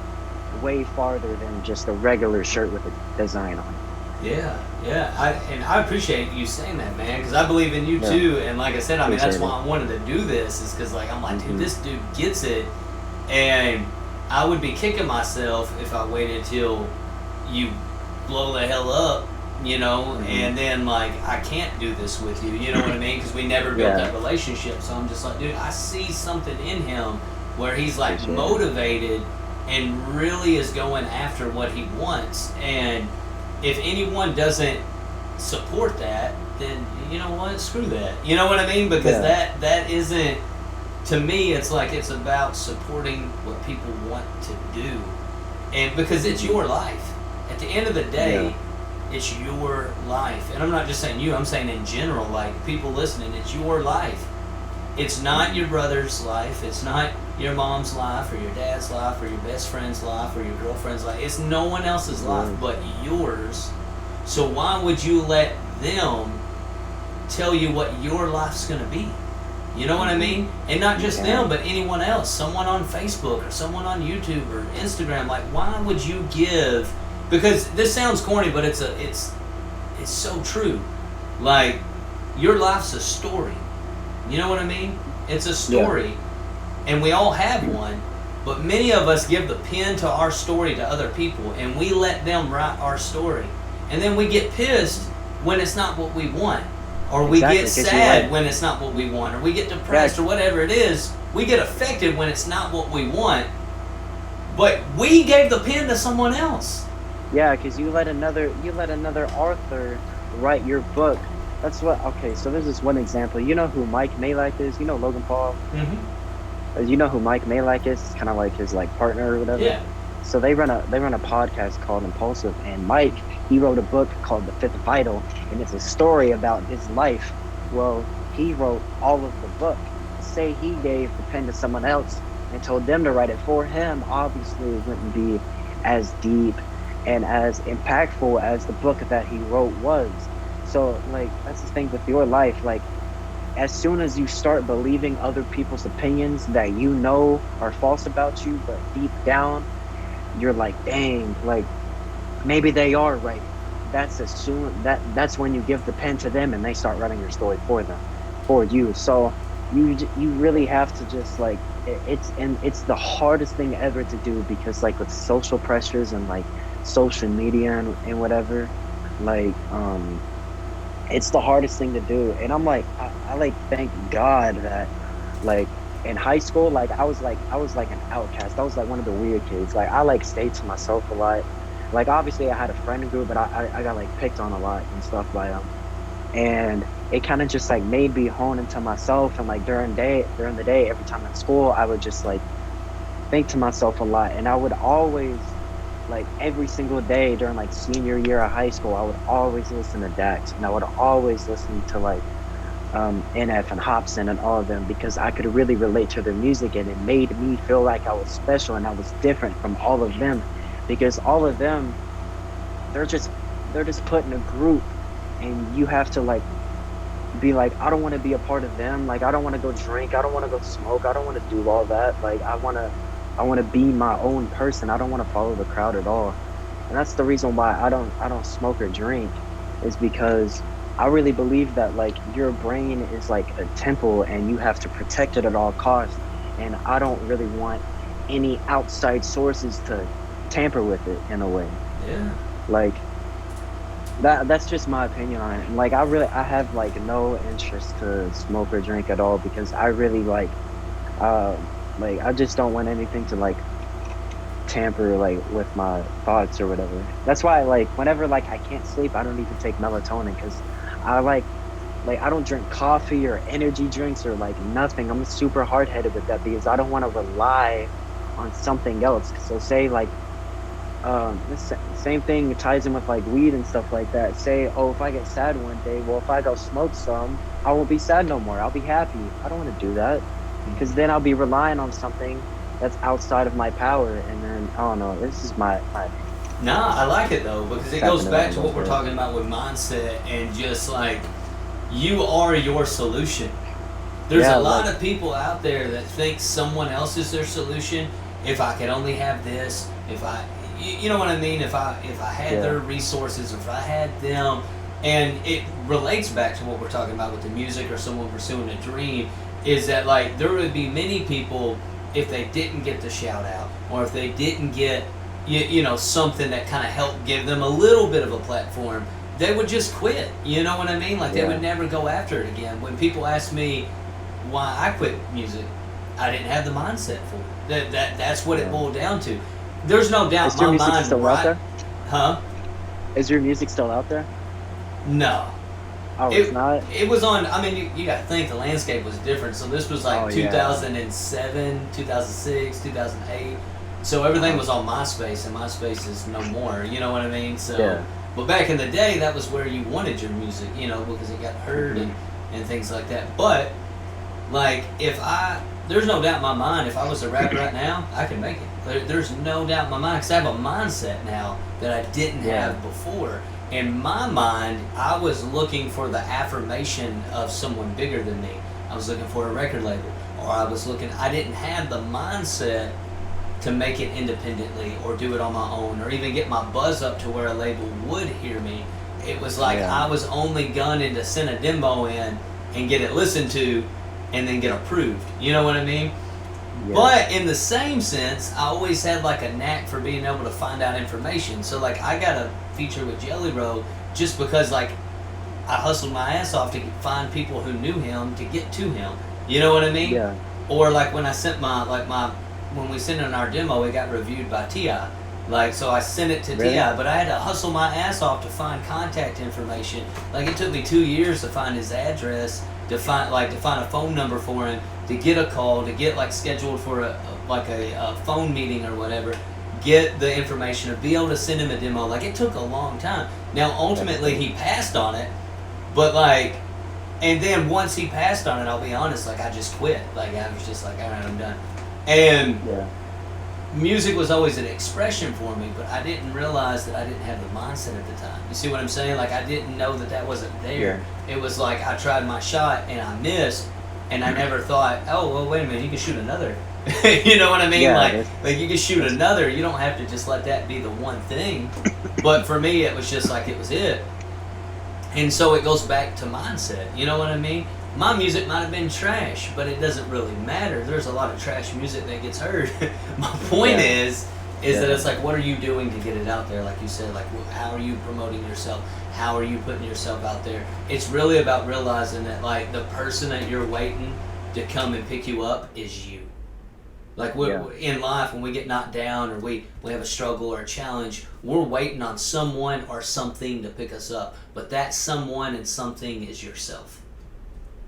way farther than just a regular shirt with a design on it. Yeah, yeah, and I appreciate you saying that, man, because I believe in you Yeah, too. And like I said, I mean that's appreciate why it. I wanted to do this, is because like I'm like, dude, Hmm. this dude gets it, and I would be kicking myself if I waited till you blow the hell up, Hmm. and then like I can't do this with you, you know what I mean? Because we never built Yeah, that relationship. So I'm just like, dude, I see something in him where he's like appreciate it. motivated and really is going after what he wants. And if anyone doesn't support that, then you know what? Screw that. You know what I mean? Because Yeah. that isn't, to me. It's like it's about supporting what people want to do, and because it's Hmm. your life. At the end of the Yeah. day, it's your life, and I'm not just saying you. I'm saying in general, like people listening, it's your life. It's not Hmm. your brother's life. It's not your mom's life or your dad's life or your best friend's life or your girlfriend's life. It's no one else's life Yours. but yours. So why would you let them tell you what your life's going to be? You know what I Hmm. mean? And not You just them, can't. but anyone else. Someone on Facebook or someone on YouTube or Instagram. Like, why would you give? Because this sounds corny, but it's so true. Like, your life's a story. You know what I mean? It's a Yeah. story, and we all have one, but many of us give the pen to our story to other people, and we let them write our story. And then we get pissed when it's not what we want, or we get Exactly. Because you let, sad when it's not what we want, or we get yeah, depressed, or whatever it is. We get affected when it's not what we want, but we gave the pen to someone else. yeah, because you let another author write your book. That's what. Okay, so there's this one example. You know who Mike Malak is? You know Logan Paul. Mm-hmm. You know who Mike Malak is? It's kind of like his like partner or whatever. Yeah. So they run a podcast called Impulsive, and Mike, he wrote a book called The Fifth Vital, and it's a story about his life. Well, he wrote all of the book. Say he gave the pen to someone else and told them to write it for him, obviously it wouldn't be as deep and as impactful as the book that he wrote was. So like that's the thing with your life. Like as soon as you start believing other people's opinions that you know are false about you, but deep down you're like, dang, like maybe they are right. That's as soon that's when you give the pen to them and they start writing your story for them, for you. So you really have to just like it's the hardest thing ever to do because like with social pressures and like social media and whatever, like it's the hardest thing to do. And I'm like I like thank God that like in high school, like I was like an outcast. I was like one of the weird kids. Like I like stayed to myself a lot. Like obviously I had a friend group, but I got like picked on a lot and stuff by them. And it kind of just like made me hone into myself. And like during the day, every time at school, I would just like think to myself a lot. And I would always like every single day during like senior year of high school, I would always listen to Dax, and I would always listen to like NF and Hobson and all of them because I could really relate to their music, and it made me feel like I was special and I was different from all of them because all of them they're just they're just put in a group, and you have to like be like, I don't want to be a part of them. Like I don't want to go drink, I don't want to go smoke, I don't want to do all that. Like I want to be my own person. I don't want to follow the crowd at all. And that's the reason why I don't smoke or drink, is because I really believe that like your brain is like a temple and you have to protect it at all costs. And I don't really want any outside sources to tamper with it in a way. Yeah. Like that's just my opinion on it. And like I have like no interest to smoke or drink at all because I really like I just don't want anything to like tamper like with my thoughts or whatever. That's why like whenever like I can't sleep, I don't even take melatonin because I like I don't drink coffee or energy drinks or like nothing. I'm super hard headed with that because I don't want to rely on something else. So say like this same thing ties in with like weed and stuff like that. Say, oh, if I get sad one day, well, if I go smoke some, I won't be sad no more. I'll be happy. I don't want to do that because then I'll be relying on something that's outside of my power, and then I don't know. This is my Nah, I like it though because it tapping goes it back on to those what we're words. talking about with mindset and just like you are your solution. There's Yeah, a lot like of people out there that think someone else is their solution. If I could only have this, if I, you know what I mean? If I had yeah, their resources, if I had them, and it relates back to what we're talking about with the music or someone pursuing a dream, is that like there would be many people if they didn't get the shout out or if they didn't get you know something that kind of helped give them a little bit of a platform, they would just quit. You know what I mean? Like they would yeah. never go after it again. When people ask me why I quit music, I didn't have the mindset for it. That's what it Yeah. boiled down to. There's no doubt Is your my music mind still out right, there? huh? Is your music still out there? No. Oh, it's It not. it was on. I mean, you got to think the landscape was different. So this was Oh like yeah. 2007, 2006, 2008. So everything Uh-huh. was on MySpace, and MySpace is no more. You know what I mean? So, Yeah. but back in the day, that was where you wanted your music. You know, because it got heard Hmm. and things like that. But like if I, there's no doubt in my mind. If I was a rapper right now, I could make it. There's no doubt in my mind because I have a mindset now that I didn't Yeah. have before. In my mind, I was looking for the affirmation of someone bigger than me. I was looking for a record label, or I didn't have the mindset to make it independently or do it on my own or even get my buzz up to where a label would hear me. It was like Yeah. I was only gunning to send a demo in and get it listened to and then get approved. You know what I mean? Yeah. But in the same sense, I always had like a knack for being able to find out information. So like I got a feature with Jelly Roll just because like I hustled my ass off to find people who knew him to get to him. You know what I mean? Yeah. Or like when I sent my when we sent in our demo, it got reviewed by Ti. Like so, I sent it to Really? Ti, but I had to hustle my ass off to find contact information. Like it took me 2 years to find his address, to find a phone number for him, to get a call, to get like scheduled for a phone meeting or whatever. Get the information or be able to send him a demo. Like it took a long time. Now ultimately he passed on it, but like, and then once he passed on it, I'll be honest, like I just quit. Like I was just like, all right, I'm done. And Yeah. music was always an expression for me, but I didn't realize that I didn't have the mindset at the time. You see what I'm saying? Like I didn't know that that wasn't there. It was like I tried my shot and I missed, and I never thought, oh well, wait a minute, you can shoot another. You know what I mean? Yeah, Like you can shoot another. You don't have to just let that be the one thing. But for me, it was just like it was it. And so it goes back to mindset. You know what I mean? My music might have been trash, but it doesn't really matter. There's a lot of trash music that gets heard. My point Yeah. is that Yeah. it's like, what are you doing to get it out there? Like you said, like how are you promoting yourself? How are you putting yourself out there? It's really about realizing that like the person that you're waiting to come and pick you up is you. Like in life, when we get knocked down or we have a struggle or a challenge, we're waiting on someone or something to pick us up. But that someone and something is yourself.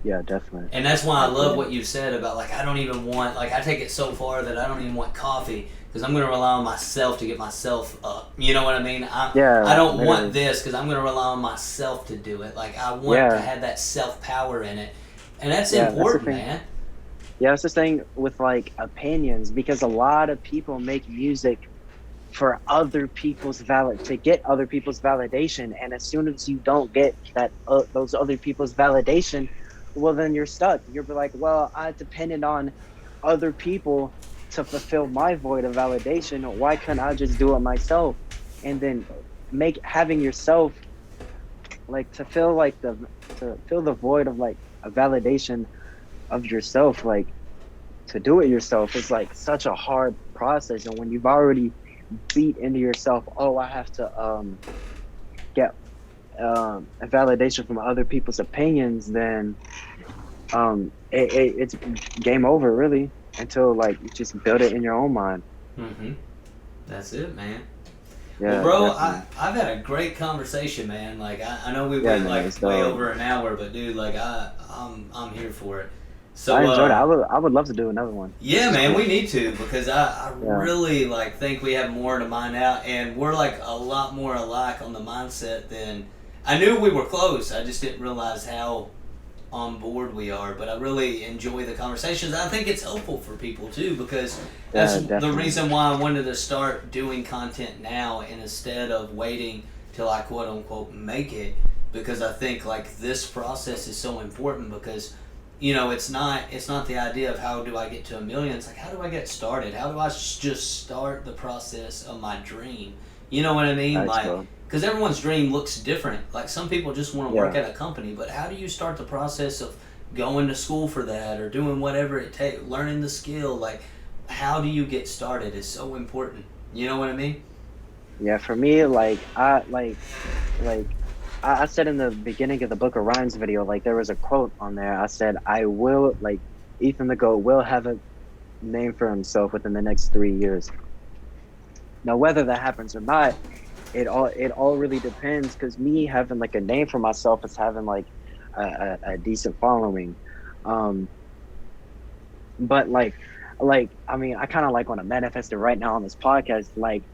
Yeah, definitely. And that's why I love what you said about like I don't even want, like I take it so far that I don't even want coffee because I'm going to rely on myself to get myself up. You know what I mean? I don't want this because I'm going to rely on myself to do it. Like I want to have that self-power in it. And that's important, man. Yeah, it's the thing with like opinions because a lot of people make music for other people's to get other people's validation, and as soon as you don't get that those other people's validation, well then you're stuck. You're like, well, I depended on other people to fulfill my void of validation. Why couldn't I just do it myself? And then having yourself like to fill the void of like a validation of yourself, like to do it yourself is like such a hard process. And when you've already beat into yourself, oh, I have to get a validation from other people's opinions, then it's game over really until like you just build it in your own mind. Mm-hmm. That's it, man. Well, Yeah, bro, definitely. I've had a great conversation, man. Like I know we Yeah, went man, it's like way dope. over an hour, but dude, like I'm here for it. I So enjoyed it. I would love to do another one. This yeah, is man, we cool. need to because I Yeah, really like think we have more to mine out, and we're like a lot more alike on the mindset than I knew we were close. I just didn't realize how on board we are. But I really enjoy the conversations. I think it's helpful for people too because that's yeah, the definitely. reason why I wanted to start doing content now, and instead of waiting till I quote unquote make it, because I think like this process is so important because it's not the idea of how do I get to a million. It's like how do I get started? How do I just start the process of my dream? You know what I mean? Thanks, Like bro. because everyone's dream looks different. Like some people just want to work Yeah, at a company, but how do you start the process of going to school for that or doing whatever it takes, learning the skill? Like how do you get started is so important. You know what I mean? yeah. For me, like I said in the beginning of the Book of Rhymes video, like there was a quote on there. I said, I will like Ethan the Goat will have a name for himself within the next 3 years. Now, whether that happens or not, it all really depends. Because me having like a name for myself is having like a decent following. Um, but like I mean, I kind of like want to manifest it right now on this podcast. Like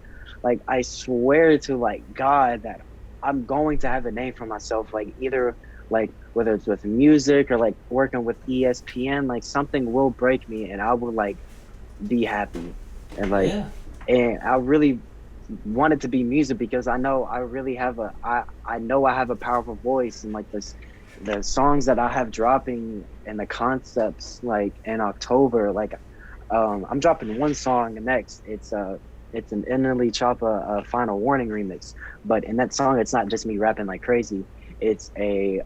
I swear to like God that I'm going to have a name for myself. Like either like whether it's with music or like working with ESPN, like something will break me and I will like be happy and like Yeah. and I really want it to be music because I know I really have I know I have a powerful voice and like this the songs that I have dropping and the concepts like in October like I'm dropping one song next. It's an Innerly Choppa Final Warning remix, but in that song it's not just me rapping like crazy. It's a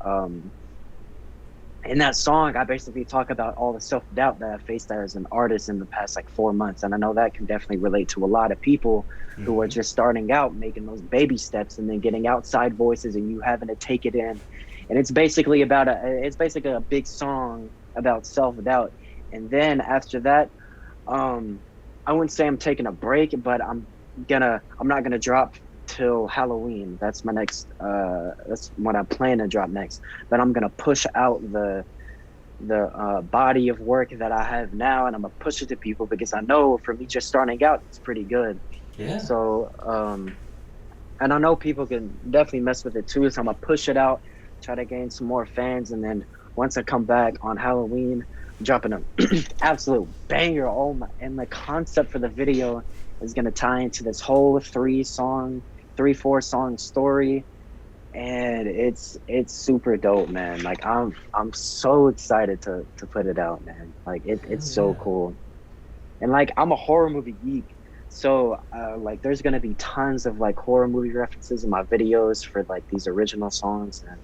in that song, I basically talk about all the self doubt that I faced as an artist in the past like 4 months, and I know that can definitely relate to a lot of people who are Mm-hmm. just starting out, making those baby steps, and then getting outside voices, and you having to take it in. And it's basically a big song about self doubt. And then after that, um, I wouldn't say I'm taking a break, but I'm not gonna drop till Halloween. That's my next that's what I plan to drop next. But I'm gonna push out the body of work that I have now, and I'm gonna push it to people because I know for me just starting out, it's pretty good. Yeah. So and I know people can definitely mess with it too. So I'm gonna push it out, try to gain some more fans, and then once I come back on Halloween, dropping an absolute banger. Oh my! And the concept for the video is gonna tie into this whole 4 song story, and it's super dope, man. Like I'm so excited to put it out, man. Like it's Hell so yeah. cool. And like I'm a horror movie geek, so like there's gonna be tons of like horror movie references in my videos for like these original songs, and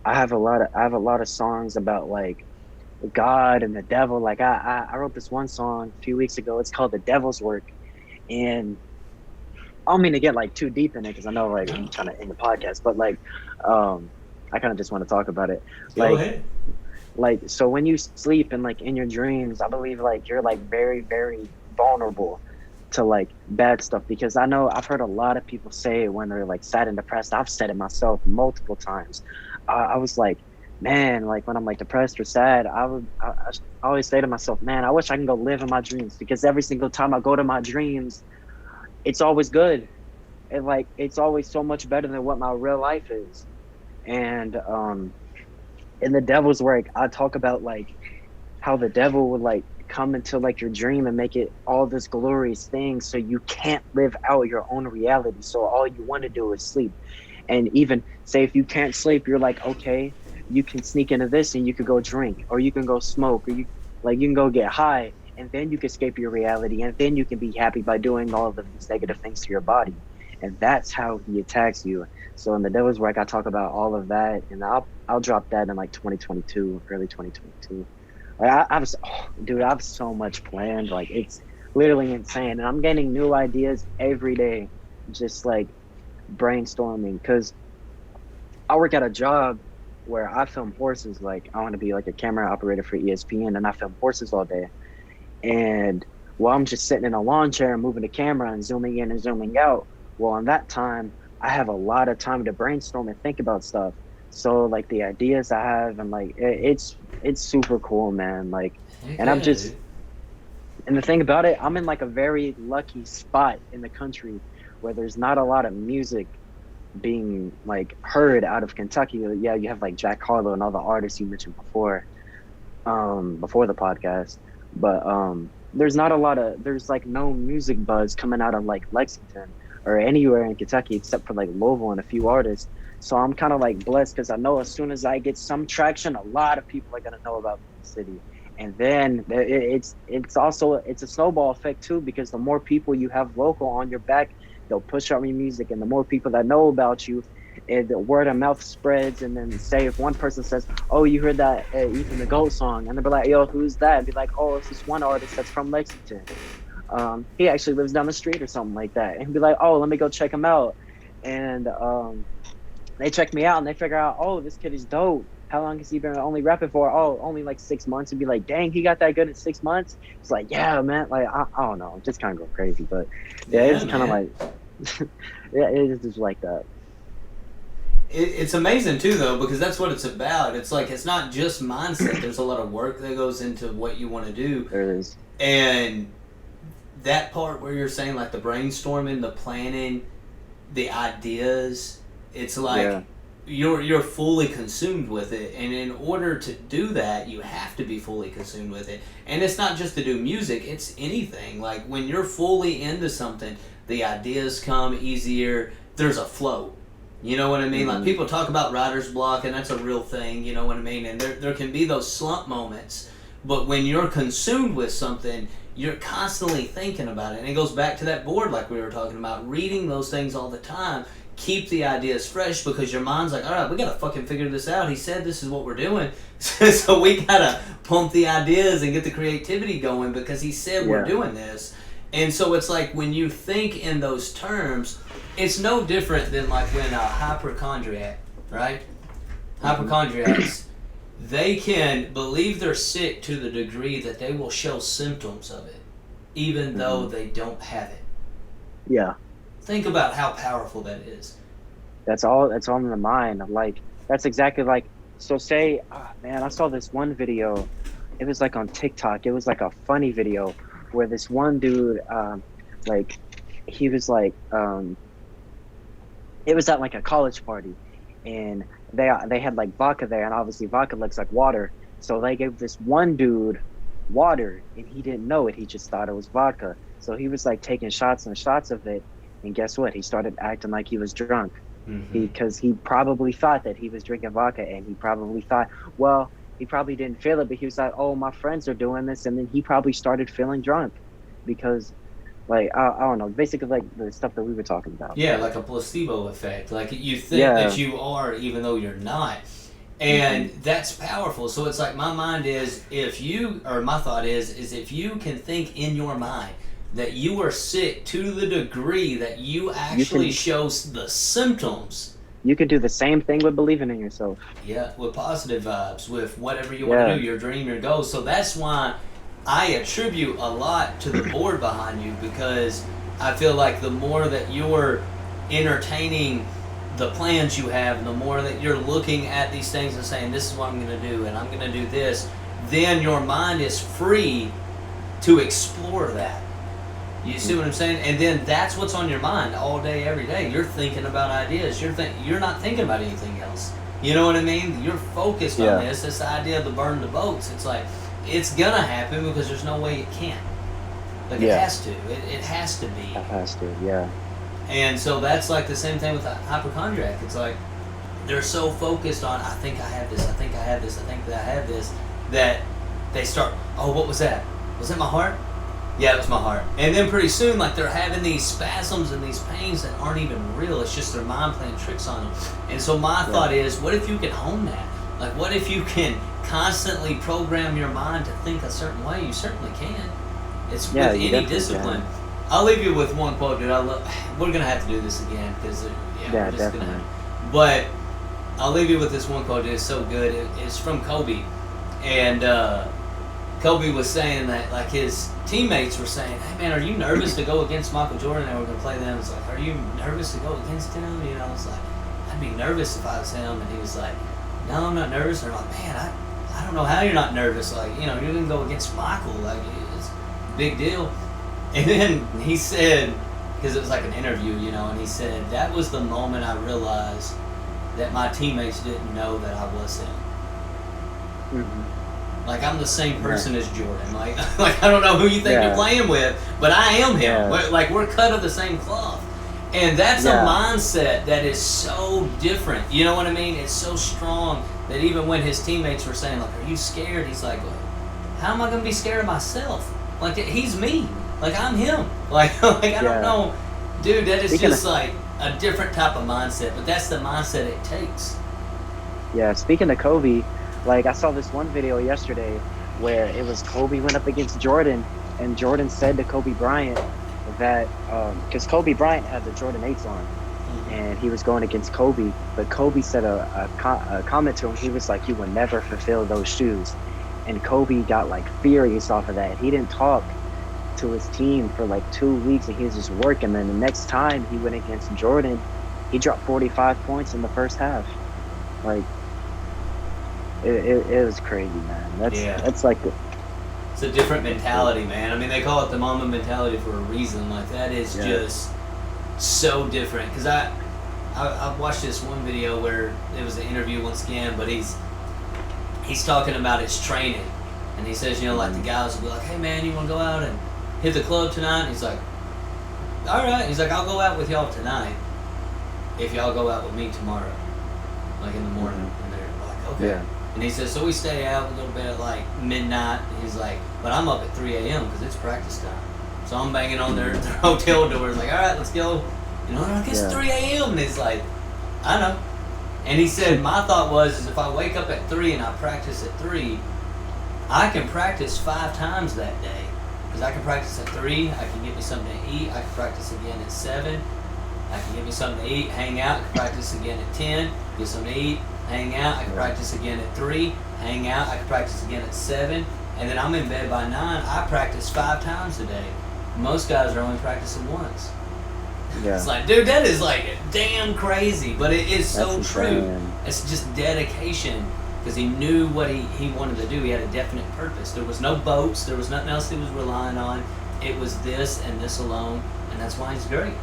I have a lot of songs about like God and the devil. Like I wrote this one song a few weeks ago. It's called "The Devil's Work," and I don't mean to get like too deep in it because I know like I'm No. trying to end the podcast, but like um I kind of just want to talk about it. Go Like ahead. so when you sleep and like in your dreams, I believe like you're like very, very vulnerable to like bad stuff because I know I've heard a lot of people say it when they're like sad and depressed. I've said it myself multiple times. I was like, man, like when I'm like depressed or sad, I always say to myself, man, I wish I can go live in my dreams because every single time I go to my dreams, it's always good. And like it's always so much better than what my real life is. And in the devil's work, I talk about like how the devil would like come into like your dream and make it all this glorious thing so you can't live out your own reality. So all you want to do is sleep. And even say if you can't sleep, you're like, okay, you can sneak into this and you could go drink or you can go smoke or you can go get high and then you can escape your reality and then you can be happy by doing all of these negative things to your body. And that's how he attacks you. So in the devil's work, I talk about all of that and I'll drop that in like 2022, early 2022. Like dude, I have so much planned. Like it's literally insane, and I'm getting new ideas every day, just like brainstorming. Cause I work at a job where I film horses. Like I want to be like a camera operator for ESPN, and I film horses all day. And well, I'm just sitting in a lawn chair and moving the camera and zooming in and zooming out. Well, in that time, I have a lot of time to brainstorm and think about stuff. So like the ideas I have and like it's super cool, man. Like, Heck and I'm yeah, just dude. and the thing about it, I'm in like a very lucky spot in the country where there's not a lot of music being like heard out of Kentucky. Yeah, you have like Jack Harlow and all the artists you mentioned before the podcast, but there's not a lot of there's like no music buzz coming out of like Lexington or anywhere in Kentucky except for like Louisville and a few artists. So I'm kind of like blessed because I know as soon as I get some traction, a lot of people are gonna know about the city. And then it's also it's a snowball effect too, because the more people you have local on your back, they'll push out your music, and the more people that know about you, and the word of mouth spreads. And then say if one person says, "Oh, you heard that Ethan the Goat song," and they'll be like, "Yo, who's that?" And be like, "Oh, it's this one artist that's from Lexington. He actually lives down the street or something like that." And be like, "Oh, let me go check him out." And they check me out and they figure out, "Oh, this kid is dope. How long has he been only rapping for?" "Oh, only like 6 months." And be like, "Dang, he got that good in 6 months." It's like, yeah, man. Like I don't know, just kind of go crazy, but yeah, Yeah, it's kind of man. like yeah, it is just like that. It's amazing too, though, because that's what it's about. It's like it's not just mindset. There's a lot of work that goes into what you want to do, There is. and that part where you're saying like the brainstorming, the planning, the ideas. It's like Yeah. you're fully consumed with it, and in order to do that, you have to be fully consumed with it. And it's not just to do music; it's anything. Like when you're fully into something, the ideas come easier. There's a flow. You know what I mean? Like Hmm. people talk about writer's block, and that's a real thing. You know what I mean? And there can be those slump moments, but when you're consumed with something, you're constantly thinking about it. And it goes back to that board, like we were talking about, reading those things all the time. Keep the ideas fresh because your mind's like, all right, we gotta fucking figure this out. He said this is what we're doing, so we gotta pump the ideas and get the creativity going because he said we're Yeah. doing this. And so it's like when you think in those terms, it's no different than like when a hypochondriac, right? Hmm. Hypochondriacs, they can believe they're sick to the degree that they will show symptoms of it, even though Hmm. they don't have it. Yeah. Think about how powerful that is. That's all in the mind. Like that's exactly like, so say, man, I saw this one video. It was like on TikTok. It was like a funny video where this one dude, like he was like, it was at like a college party, and they had like vodka there, and obviously vodka looks like water. So they gave this one dude water, and he didn't know it. He just thought it was vodka. So he was like taking shots and shots of it, and guess what? He started acting like he was drunk Mm-hmm. because he probably thought that he was drinking vodka, and he probably thought, well, he probably didn't feel it, but he was like, "Oh, my friends are doing this," and then he probably started feeling drunk because, like, I don't know, basically like the stuff that we were talking about. Yeah, like a placebo effect. Like you think Yeah. that you are, even though you're not. Hmm. And that's powerful. So it's like my mind is, if you, or my thought is if you can think in your mind that you are sick to the degree that you You actually can show the symptoms. you can do the same thing with believing in yourself. Yeah, with positive vibes, with whatever you want to Yeah. do, your dream, your goal. So that's why I attribute a lot to the board behind you, because I feel like the more that you're entertaining the plans you have, and the more that you're looking at these things and saying, this is what I'm going to do, and I'm going to do this, then your mind is free to explore that. You see what I'm saying? And then that's what's on your mind all day, every day. You're thinking about ideas. You're not thinking about anything else. You know what I mean? You're focused on Yeah. this. This idea of the burn the boats. It's like it's gonna happen because there's no way it can't. Like it Yeah. has to. It has to be. That has to. Yeah. And so that's like the same thing with a hypochondriac. It's like they're so focused on, I think I have this, I think I have this, I think that I have this, that they start, oh, what was that? Was that my heart? Yeah, it was my heart. And then pretty soon, like, they're having these spasms and these pains that aren't even real. It's just their mind playing tricks on them. And so my Yeah. thought is, what if you can hone that? Like, what if you can constantly program your mind to think a certain way? You certainly can. It's Yeah, with you any definitely discipline. can. I'll leave you with one quote, dude. We're gonna have to do this again because Yeah, we're just definitely. gonna. But I'll leave you with this one quote, dude. It's so good. It's from Kobe, and Kobe was saying that like his teammates were saying, "Hey man, are you nervous to go against Michael Jordan?" And we're gonna play them. It's like, "Are you nervous to go against him?" You know, it's like, "I'd be nervous if I was him." And he was like, "No, I'm not nervous." And they're like, "Man, I don't know how you're not nervous. Like, you know, you're gonna go against Michael. Like, it's a big deal." And then he said, because it was like an interview, you know, and he said that was the moment I realized that my teammates didn't know that I was him. Mm-hmm. Like, I'm the same person as Jordan. Like I don't know who you think you're playing with, but I am him. Yeah. Like, we're cut of the same cloth. And that's a mindset that is so different. You know what I mean? It's so strong that even when his teammates were saying, like, "Are you scared?" He's like, well, how am I going to be scared of myself? Like, he's me. Like, I'm him. Like I don't know. Dude, that is just like a different type of mindset. But that's the mindset it takes. Yeah, speaking of Kobe, like I saw this one video yesterday where it was Kobe went up against Jordan, and Jordan said to Kobe Bryant that because Kobe Bryant had the Jordan 8s on, and he was going against Kobe, but Kobe said a comment to him. He was like, "You will never fulfill those shoes," and Kobe got like furious off of that. He didn't talk to his team for like 2 weeks, and he was just working. And the next time he went against Jordan, he dropped 45 points in the first half. Like, it was crazy, man. That's like it's a different mentality, man. I mean, they call it the Mamba mentality for a reason. Like, that is just so different. Because I watched this one video where it was an interview once again, but he's talking about his training, and he says, you know, like the guys will be like, "Hey man, you want to go out and hit the club tonight?" And he's like, "All right." He's like, "I'll go out with y'all tonight if y'all go out with me tomorrow, like in the morning." And they're like, "Okay." Yeah. And he says, so we stay out a little bit at like midnight. And he's like, "But I'm up at 3 a.m. because it's practice time. So I'm banging on their hotel doors like, all right, let's go. You know, I guess 3 a.m. And he's like, I know. And he said, my thought was, is if I wake up at 3 and I practice at 3, I can practice 5 times that day. Because I can practice at 3, I can get me something to eat, I can practice again at 7, I can get me something to eat, hang out, I can practice again at 10, get something to eat, hang out, I can practice again at 3, hang out, I can practice again at 7, and then I'm in bed by 9. I practice 5 times a day. Most guys are only practicing once. Yeah. It's like, dude, that is like damn crazy, but it is so true. It's just dedication, because he knew what he wanted to do. He had a definite purpose. There was no boats, there was nothing else he was relying on. It was this and this alone, and that's why he's great.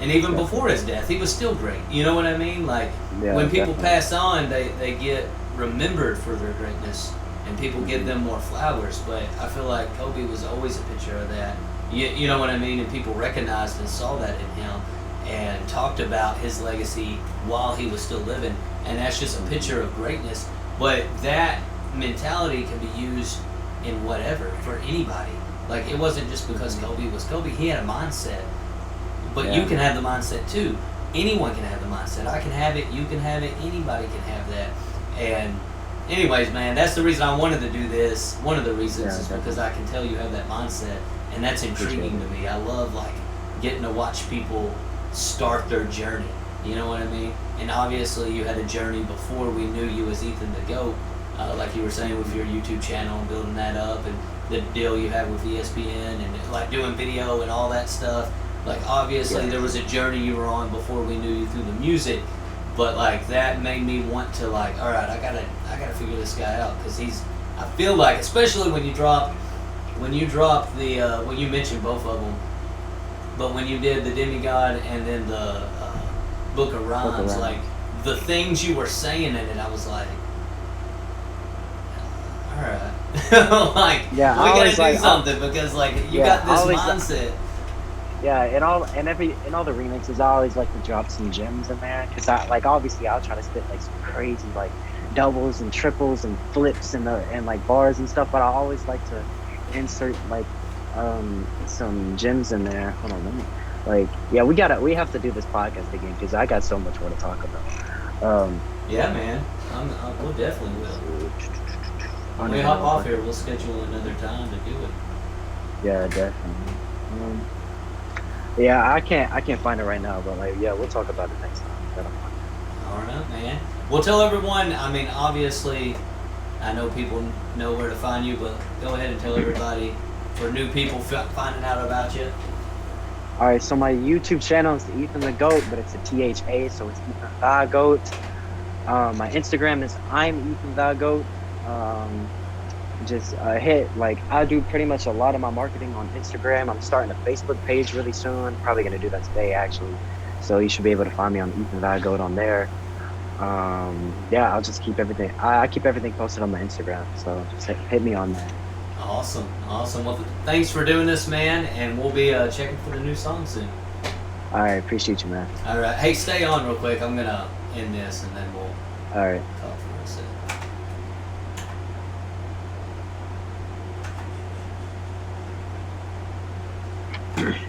And even before his death, he was still great. You know what I mean? Like, when people pass on, they get remembered for their greatness, and people give them more flowers. But I feel like Kobe was always a picture of that. You know what I mean? And people recognized and saw that in him and talked about his legacy while he was still living. And that's just a picture of greatness. But that mentality can be used in whatever, for anybody. Like, it wasn't just because Kobe was Kobe. He had a mindset. But you can have the mindset too. Anyone can have the mindset. I can have it, you can have it, anybody can have that. And anyways, man, that's the reason I wanted to do this. One of the reasons is because I can tell you have that mindset, and that's intriguing to me. I love like getting to watch people start their journey. You know what I mean? And obviously you had a journey before we knew you as Ethan the GOAT, like you were saying with your YouTube channel and building that up, and the deal you had with ESPN and like doing video and all that stuff. Like, obviously there was a journey you were on before we knew you through the music, but like that made me want to like, all right, I gotta figure this guy out, because I feel like, especially when you drop the when you mentioned both of them, but when you did the Demigod and then the Book of Rhymes, like the things you were saying in it, I was like, all right, like, we gotta do something, because like you got this mindset. Yeah, in all the remixes, I always like to drop some gems in there, because obviously I'll try to spit like some crazy like doubles and triples and flips and like bars and stuff, but I always like to insert like some gems in there. Hold on, let me we have to do this podcast again, because I got so much more to talk about. Yeah, man, we'll definitely will. When we hop off here, we'll schedule another time to do it. Yeah, definitely. Yeah, I can't find it right now, but we'll talk about it next time. All right, man. Well, tell everyone. I mean, obviously, I know people know where to find you, but go ahead and tell everybody, for new people finding out about you. All right, so my YouTube channel is Ethan the Goat, but it's a THA, so it's Ethan the Goat. My Instagram is I'm Ethan the Goat. Just hit like I do pretty much a lot of my marketing on Instagram. I'm starting a Facebook page really soon. Probably gonna do that today actually. So you should be able to find me on Ethan the Goat on there. Yeah, I'll just keep everything. I keep everything posted on my Instagram. So just hit me on there. Awesome. Well, thanks for doing this, man, and we'll be checking for the new song soon. All right, appreciate you, man. All right. Hey, stay on real quick. I'm gonna end this, and then we'll All right. talk for a second.